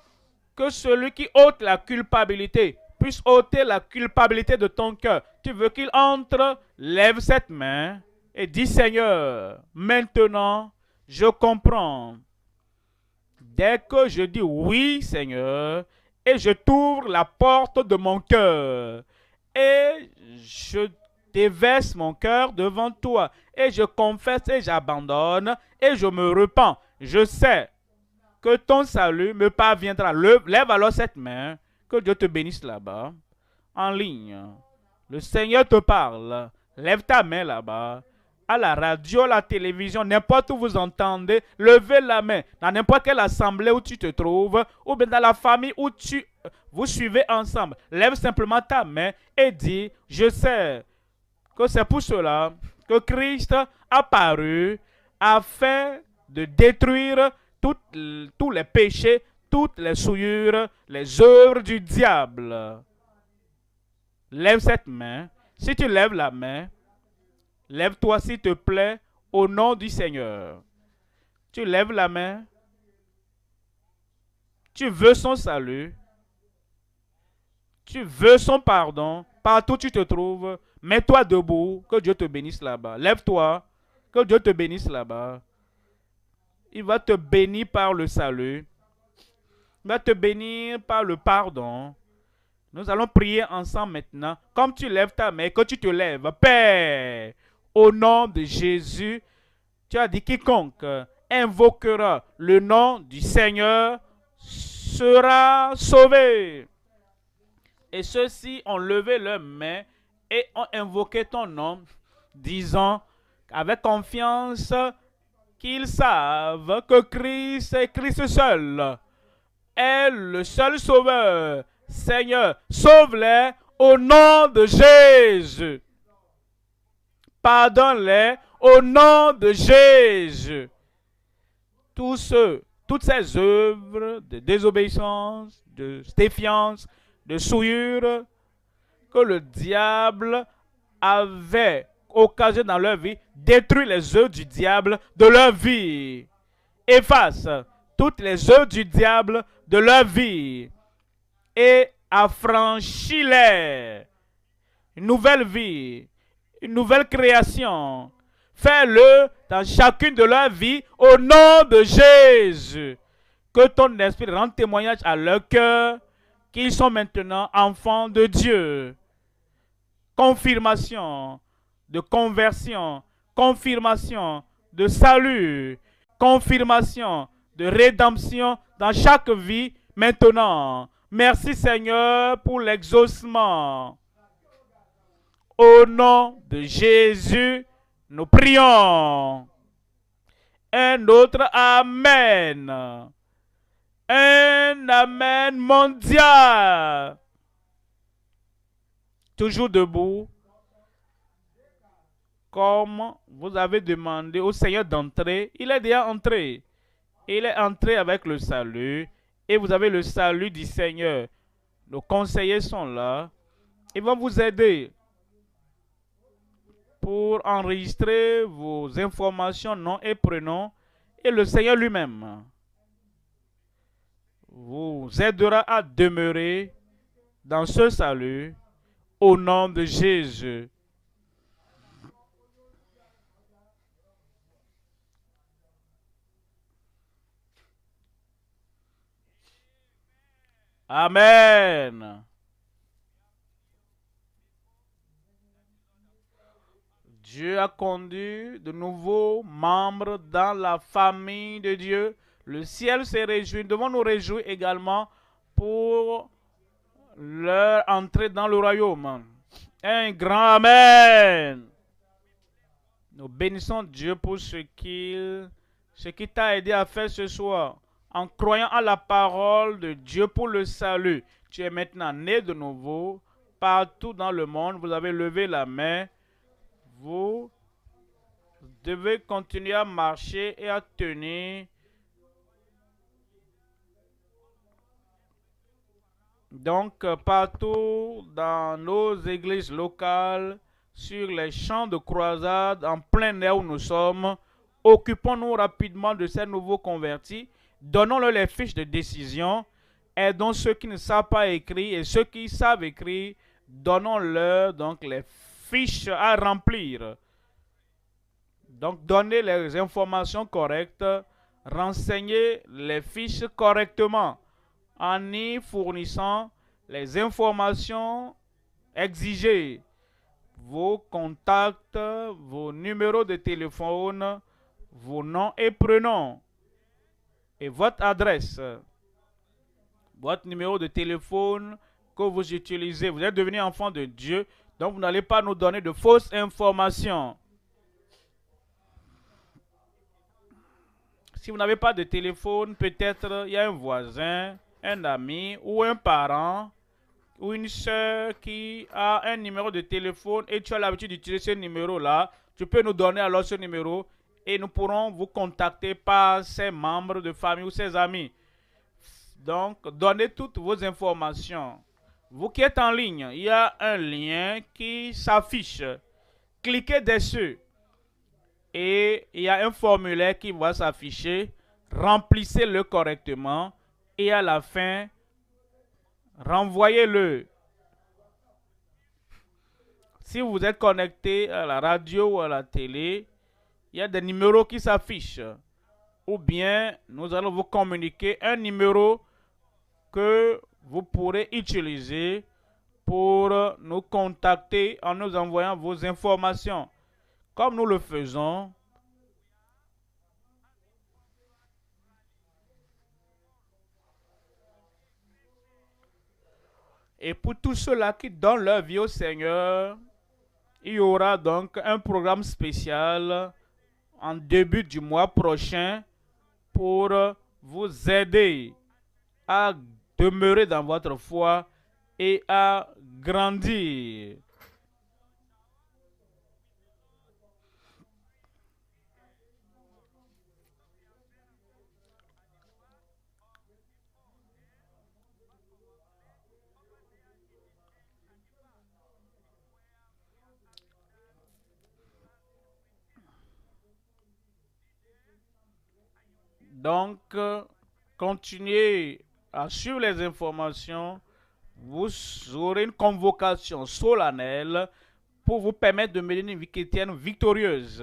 que celui qui ôte la culpabilité puisse ôter la culpabilité de ton cœur. Tu veux qu'il entre, lève cette main et dis Seigneur, maintenant je comprends. Dès que je dis oui Seigneur, et je t'ouvre la porte de mon cœur, et je déverse mon cœur devant toi, et je confesse et j'abandonne, et je me repens. Je sais que ton salut me parviendra. Lève alors cette main, que Dieu te bénisse là-bas, en ligne. Le Seigneur te parle. Lève ta main là-bas. À la radio, à la télévision, n'importe où vous entendez, levez la main. Dans n'importe quelle assemblée où tu te trouves, ou bien dans la famille où vous suivez ensemble. Lève simplement ta main et dis, je sais que c'est pour cela que Christ a paru afin de détruire tous les péchés, toutes les souillures, les œuvres du diable. Lève cette main. Si tu lèves la main, lève-toi s'il te plaît au nom du Seigneur. Tu lèves la main. Tu veux son salut. Tu veux son pardon. Partout où tu te trouves, mets-toi debout. Que Dieu te bénisse là-bas. Lève-toi. Que Dieu te bénisse là-bas. Il va te bénir par le salut. Il va te bénir par le pardon. Nous allons prier ensemble maintenant. Comme tu lèves ta main, que tu te lèves. Père, au nom de Jésus, tu as dit quiconque invoquera le nom du Seigneur sera sauvé. Et ceux-ci ont levé leurs mains et ont invoqué ton nom, disant avec confiance qu'ils savent que Christ est Christ seul, est le seul sauveur. Seigneur, sauve-les au nom de Jésus. Pardonne-les au nom de Jésus. Toutes ces œuvres de désobéissance, de défiance, de souillure que le diable avait occasionné dans leur vie, détruis les œuvres du diable de leur vie. Efface toutes les œuvres du diable de leur vie et affranchis-les. Une nouvelle vie, une nouvelle création. Fais-le dans chacune de leurs vies au nom de Jésus. Que ton esprit rende témoignage à leur cœur qu'ils sont maintenant enfants de Dieu. Confirmation de conversion, confirmation de salut, confirmation de rédemption dans chaque vie maintenant. Merci Seigneur pour l'exaucement. Au nom de Jésus, nous prions. Un autre Amen. Un Amen mondial. Toujours debout. Comme vous avez demandé au Seigneur d'entrer, il est déjà entré. Il est entré avec le salut. Et vous avez le salut du Seigneur. Nos conseillers sont là. Ils vont vous aider pour enregistrer vos informations, nom et prénom. Et le Seigneur lui-même vous aidera à demeurer dans ce salut au nom de Jésus. Amen. Dieu a conduit de nouveaux membres dans la famille de Dieu. Le ciel se réjouit. Nous devons nous réjouir également pour leur entrée dans le royaume. Un grand Amen. Nous bénissons Dieu pour ce qui t'a aidé à faire ce soir. En croyant à la parole de Dieu pour le salut, tu es maintenant né de nouveau. Partout dans le monde, vous avez levé la main. Vous devez continuer à marcher et à tenir. Donc, partout dans nos églises locales, sur les champs de croisade, en plein air où nous sommes, occupons-nous rapidement de ces nouveaux convertis. Donnons-leur les fiches de décision. Aidons ceux qui ne savent pas écrire et ceux qui savent écrire, donnons-leur donc les fiches à remplir. Donc, donnez les informations correctes, renseignez les fiches correctement en y fournissant les informations exigées, vos contacts, vos numéros de téléphone, vos noms et prénoms et votre adresse, votre numéro de téléphone que vous utilisez. Vous êtes devenu enfant de Dieu, donc vous n'allez pas nous donner de fausses informations. Si vous n'avez pas de téléphone, peut-être il y a un voisin, un ami ou un parent ou une soeur qui a un numéro de téléphone et tu as l'habitude d'utiliser ce numéro-là. Tu peux nous donner alors ce numéro et nous pourrons vous contacter par ses membres de famille ou ses amis. Donc, donnez toutes vos informations. Vous qui êtes en ligne, il y a un lien qui s'affiche. Cliquez dessus. Et il y a un formulaire qui va s'afficher. Remplissez-le correctement. Et à la fin, renvoyez-le. Si vous êtes connecté à la radio ou à la télé, il y a des numéros qui s'affichent. Ou bien, nous allons vous communiquer un numéro que vous pourrez utiliser pour nous contacter en nous envoyant vos informations. Comme nous le faisons, et pour tous ceux-là qui donnent leur vie au Seigneur, il y aura donc un programme spécial en début du mois prochain pour vous aider à demeurer dans votre foi et à grandir. Donc, continuez à suivre les informations. Vous aurez une convocation solennelle pour vous permettre de mener une vie chrétienne victorieuse.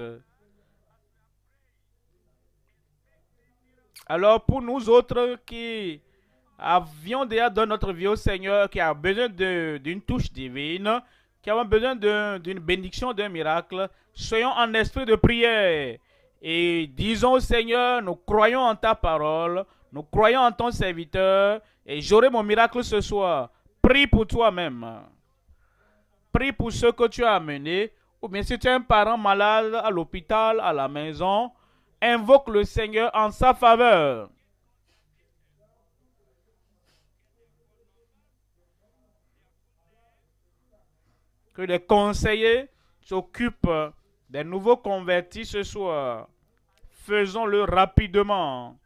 Alors, pour nous autres qui avions déjà donné notre vie au Seigneur, qui a besoin d'une touche divine, qui avons besoin d'une bénédiction, d'un miracle, soyons en esprit de prière. Et disons au Seigneur, nous croyons en ta parole, nous croyons en ton serviteur, et j'aurai mon miracle ce soir. Prie pour toi-même. Prie pour ceux que tu as amenés, ou bien si tu es un parent malade à l'hôpital, à la maison, invoque le Seigneur en sa faveur. Que les conseillers s'occupent des nouveaux convertis ce soir. Faisons-le rapidement.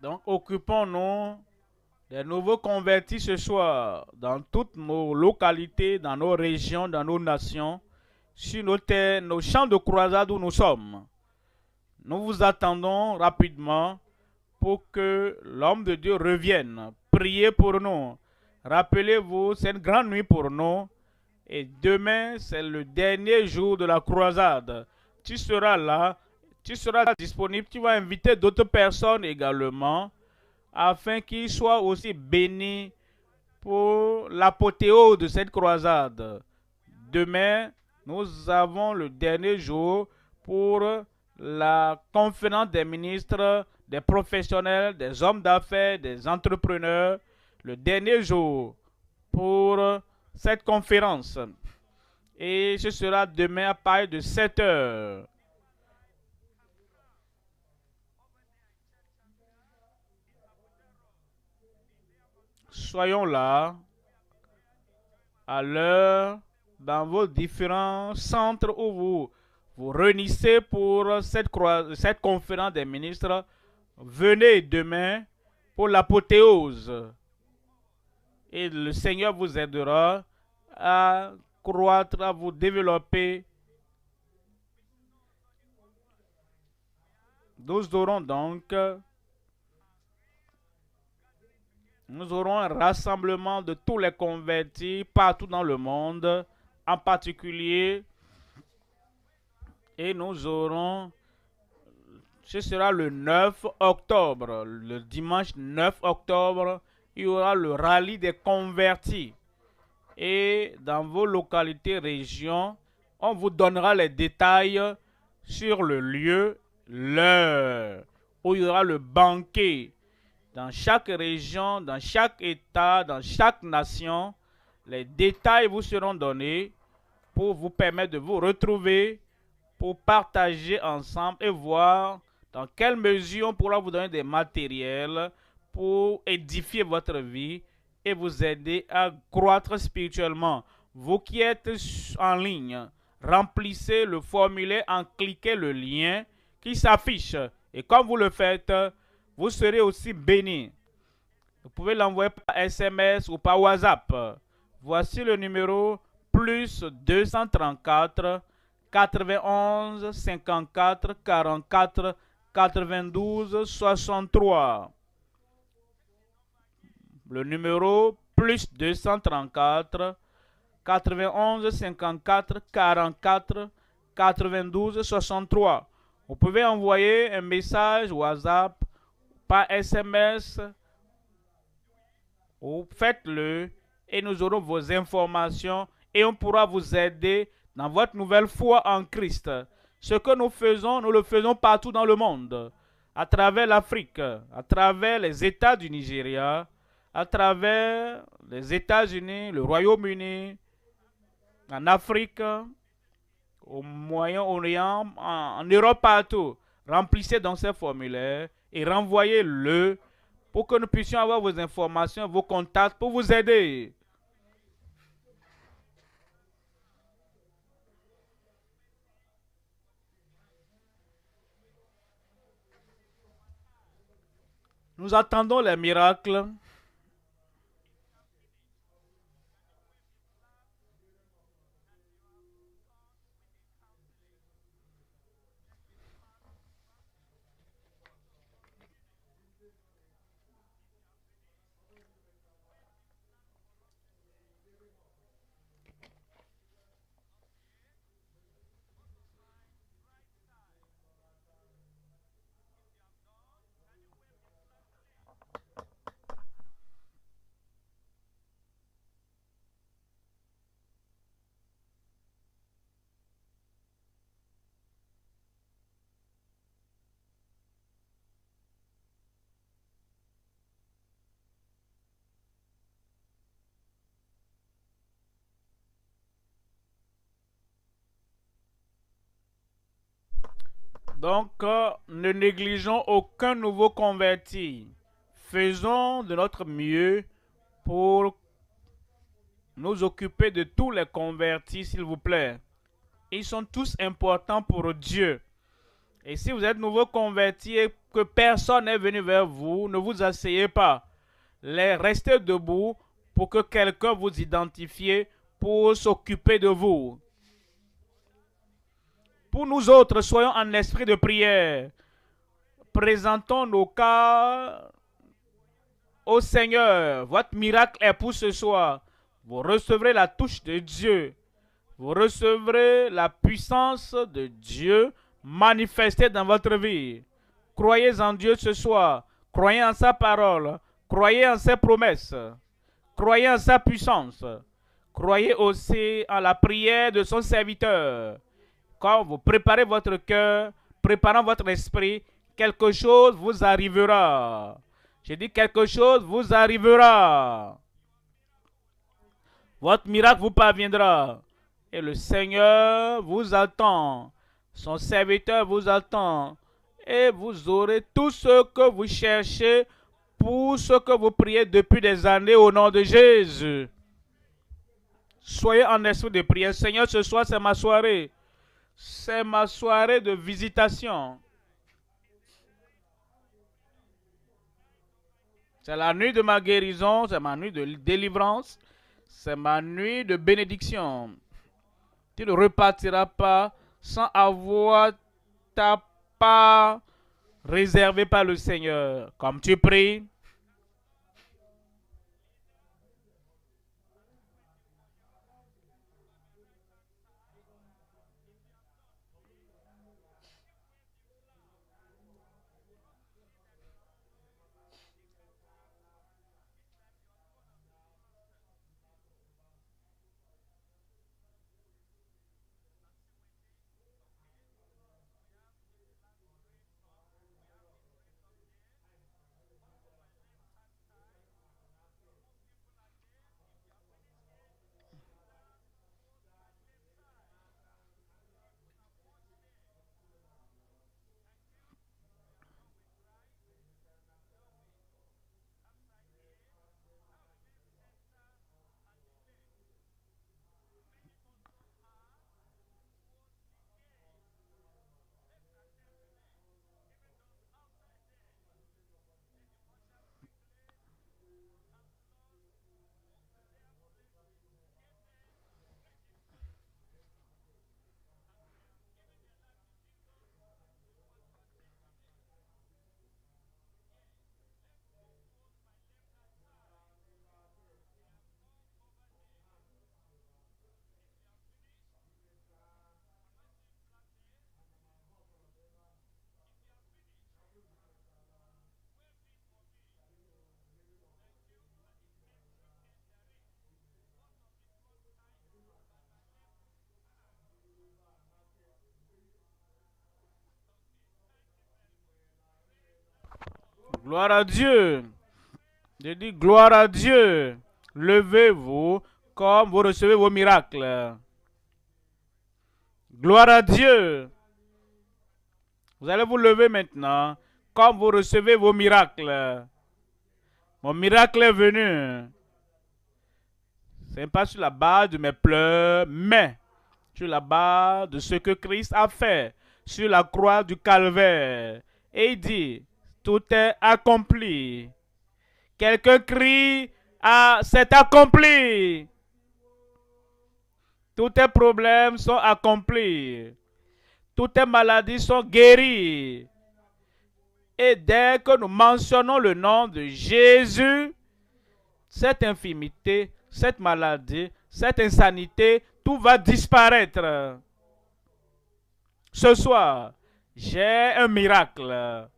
Donc, occupons-nous des nouveaux convertis ce soir dans toutes nos localités, dans nos régions, dans nos nations, sur nos terres, nos champs de croisade où nous sommes. Nous vous attendons rapidement pour que l'homme de Dieu revienne. Priez pour nous. Rappelez-vous, c'est une grande nuit pour nous. Et demain, c'est le dernier jour de la croisade. Tu seras là. tu seras disponible, tu vas inviter d'autres personnes également, afin qu'ils soient aussi bénis pour l'apothéose de cette croisade. Demain, nous avons le dernier jour pour la conférence des ministres, des professionnels, des hommes d'affaires, des entrepreneurs. Le dernier jour pour cette conférence. Et ce sera demain à partir de 7 heures. Soyons là à l'heure dans vos différents centres où vous vous réunissez pour cette conférence des ministres. Venez demain pour l'apothéose. Et le Seigneur vous aidera à croître, à vous développer. Nous aurons donc un rassemblement de tous les convertis partout dans le monde, en particulier, et nous aurons, ce sera le 9 octobre, le dimanche 9 octobre, il y aura le rallye des convertis. Et dans vos localités, régions, on vous donnera les détails sur le lieu, l'heure, où il y aura le banquet. Dans chaque région, dans chaque État, dans chaque nation, les détails vous seront donnés pour vous permettre de vous retrouver, pour partager ensemble et voir dans quelle mesure on pourra vous donner des matériels pour édifier votre vie et vous aider à croître spirituellement. Vous qui êtes en ligne, remplissez le formulaire en cliquant le lien qui s'affiche. Et comme vous le faites, vous serez aussi bénis. Vous pouvez l'envoyer par SMS ou par WhatsApp. Voici le numéro plus 234 91 54 44 92 63. Le numéro plus 234 91 54 44 92 63. Vous pouvez envoyer un message WhatsApp par SMS ou faites-le et nous aurons vos informations et on pourra vous aider dans votre nouvelle foi en Christ. Ce que nous faisons, nous le faisons partout dans le monde, à travers l'Afrique, à travers les États du Nigeria, à travers les États-Unis, le Royaume-Uni, en Afrique, au Moyen-Orient, en Europe, partout. Remplissez donc ces formulaires et renvoyez-le pour que nous puissions avoir vos informations, vos contacts pour vous aider. Nous attendons les miracles. Donc, ne négligeons aucun nouveau converti. Faisons de notre mieux pour nous occuper de tous les convertis, s'il vous plaît. Ils sont tous importants pour Dieu. Et si vous êtes nouveau converti et que personne n'est venu vers vous, ne vous asseyez pas. Restez debout pour que quelqu'un vous identifie pour s'occuper de vous. Pour nous autres, soyons en esprit de prière. Présentons nos cas au Seigneur. Votre miracle est pour ce soir. Vous recevrez la touche de Dieu. Vous recevrez la puissance de Dieu manifester dans votre vie. Croyez en Dieu ce soir. Croyez en sa parole. Croyez en ses promesses. Croyez en sa puissance. Croyez aussi en la prière de son serviteur. Quand vous préparez votre cœur, préparant votre esprit, quelque chose vous arrivera. J'ai dit quelque chose vous arrivera. Votre miracle vous parviendra. Et le Seigneur vous attend. Son serviteur vous attend. Et vous aurez tout ce que vous cherchez pour ce que vous priez depuis des années au nom de Jésus. Soyez en esprit de prière. Seigneur, ce soir, c'est ma soirée. C'est ma soirée de visitation. C'est la nuit de ma guérison, c'est ma nuit de délivrance, c'est ma nuit de bénédiction. Tu ne repartiras pas sans avoir ta part réservée par le Seigneur. Comme tu pries, gloire à Dieu. Je dis gloire à Dieu. Levez-vous comme vous recevez vos miracles. Gloire à Dieu. Vous allez vous lever maintenant comme vous recevez vos miracles. Mon miracle est venu. Ce n'est pas sur la base de mes pleurs, mais sur la base de ce que Christ a fait sur la croix du calvaire. Et il dit, tout est accompli. Quelqu'un crie, ah, c'est accompli. Tous tes problèmes sont accomplis. Toutes tes maladies sont guéries. Et dès que nous mentionnons le nom de Jésus, cette infirmité, cette maladie, cette insanité, tout va disparaître. Ce soir, j'ai un miracle.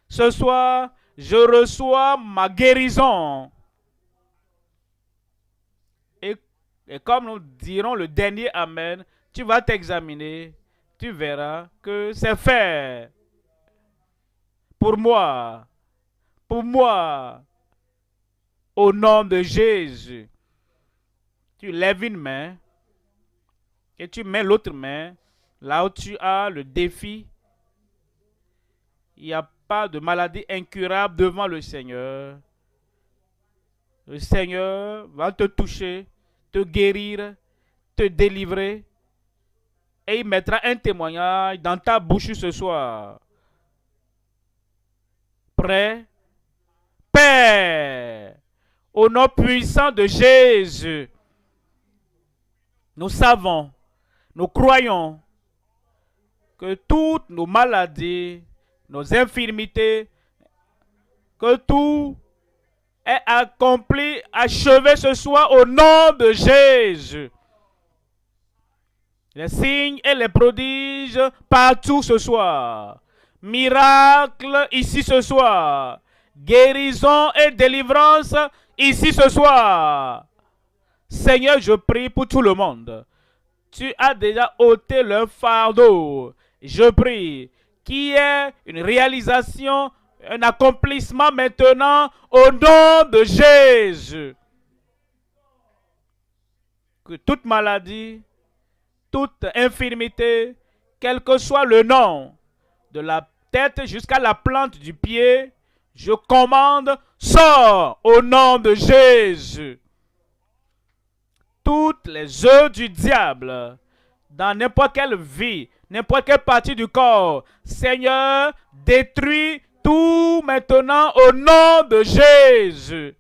Ce soir, je reçois ma guérison. Et comme nous dirons le dernier Amen, tu vas t'examiner, tu verras que c'est fait. Pour moi, au nom de Jésus, tu lèves une main et tu mets l'autre main là où tu as le défi. Il n'y a pas de maladie incurable devant le Seigneur. Le Seigneur va te toucher, te guérir, te délivrer. Et il mettra un témoignage dans ta bouche ce soir. Prêt? Père, au nom puissant de Jésus, nous savons, nous croyons que toutes nos maladies, nos infirmités, que tout est accompli, achevé ce soir au nom de Jésus. Les signes et les prodiges partout ce soir. Miracles ici ce soir. Guérison et délivrance ici ce soir. Seigneur, je prie pour tout le monde. Tu as déjà ôté leur fardeau. Je prie qu'il y ait une réalisation, un accomplissement maintenant au nom de Jésus. Que toute maladie, toute infirmité, quel que soit le nom, de la tête jusqu'à la plante du pied, je commande, sors au nom de Jésus. Toutes les œuvres du diable, dans n'importe quelle vie, n'importe quelle partie du corps, Seigneur, détruis tout maintenant au nom de Jésus.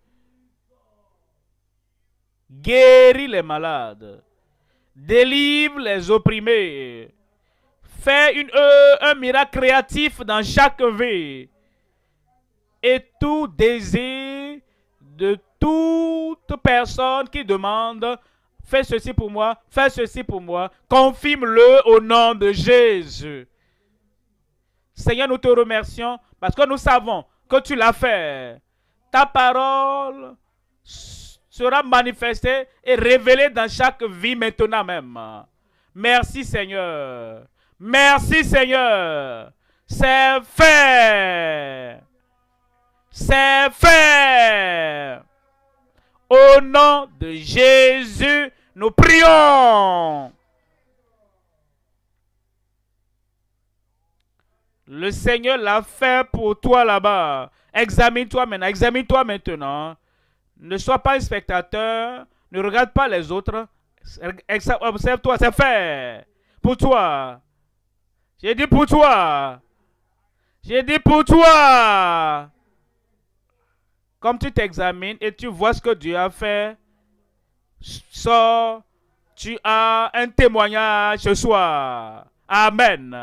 Guéris les malades. Délivre les opprimés. Fais un miracle créatif dans chaque vie. Et tout désir de toute personne qui demande fais ceci pour moi, fais ceci pour moi, confirme-le au nom de Jésus. Seigneur, nous te remercions parce que nous savons que tu l'as fait. Ta parole sera manifestée et révélée dans chaque vie maintenant même. Merci Seigneur. Merci Seigneur. C'est fait. C'est fait. Au nom de Jésus, nous prions. Le Seigneur l'a fait pour toi là-bas. Examine-toi maintenant. Examine-toi maintenant. Ne sois pas un spectateur. Ne regarde pas les autres. Observe-toi. C'est fait. Pour toi. J'ai dit pour toi. J'ai dit pour toi. Comme tu t'examines et tu vois ce que Dieu a fait, sors, tu as un témoignage ce soir. Amen.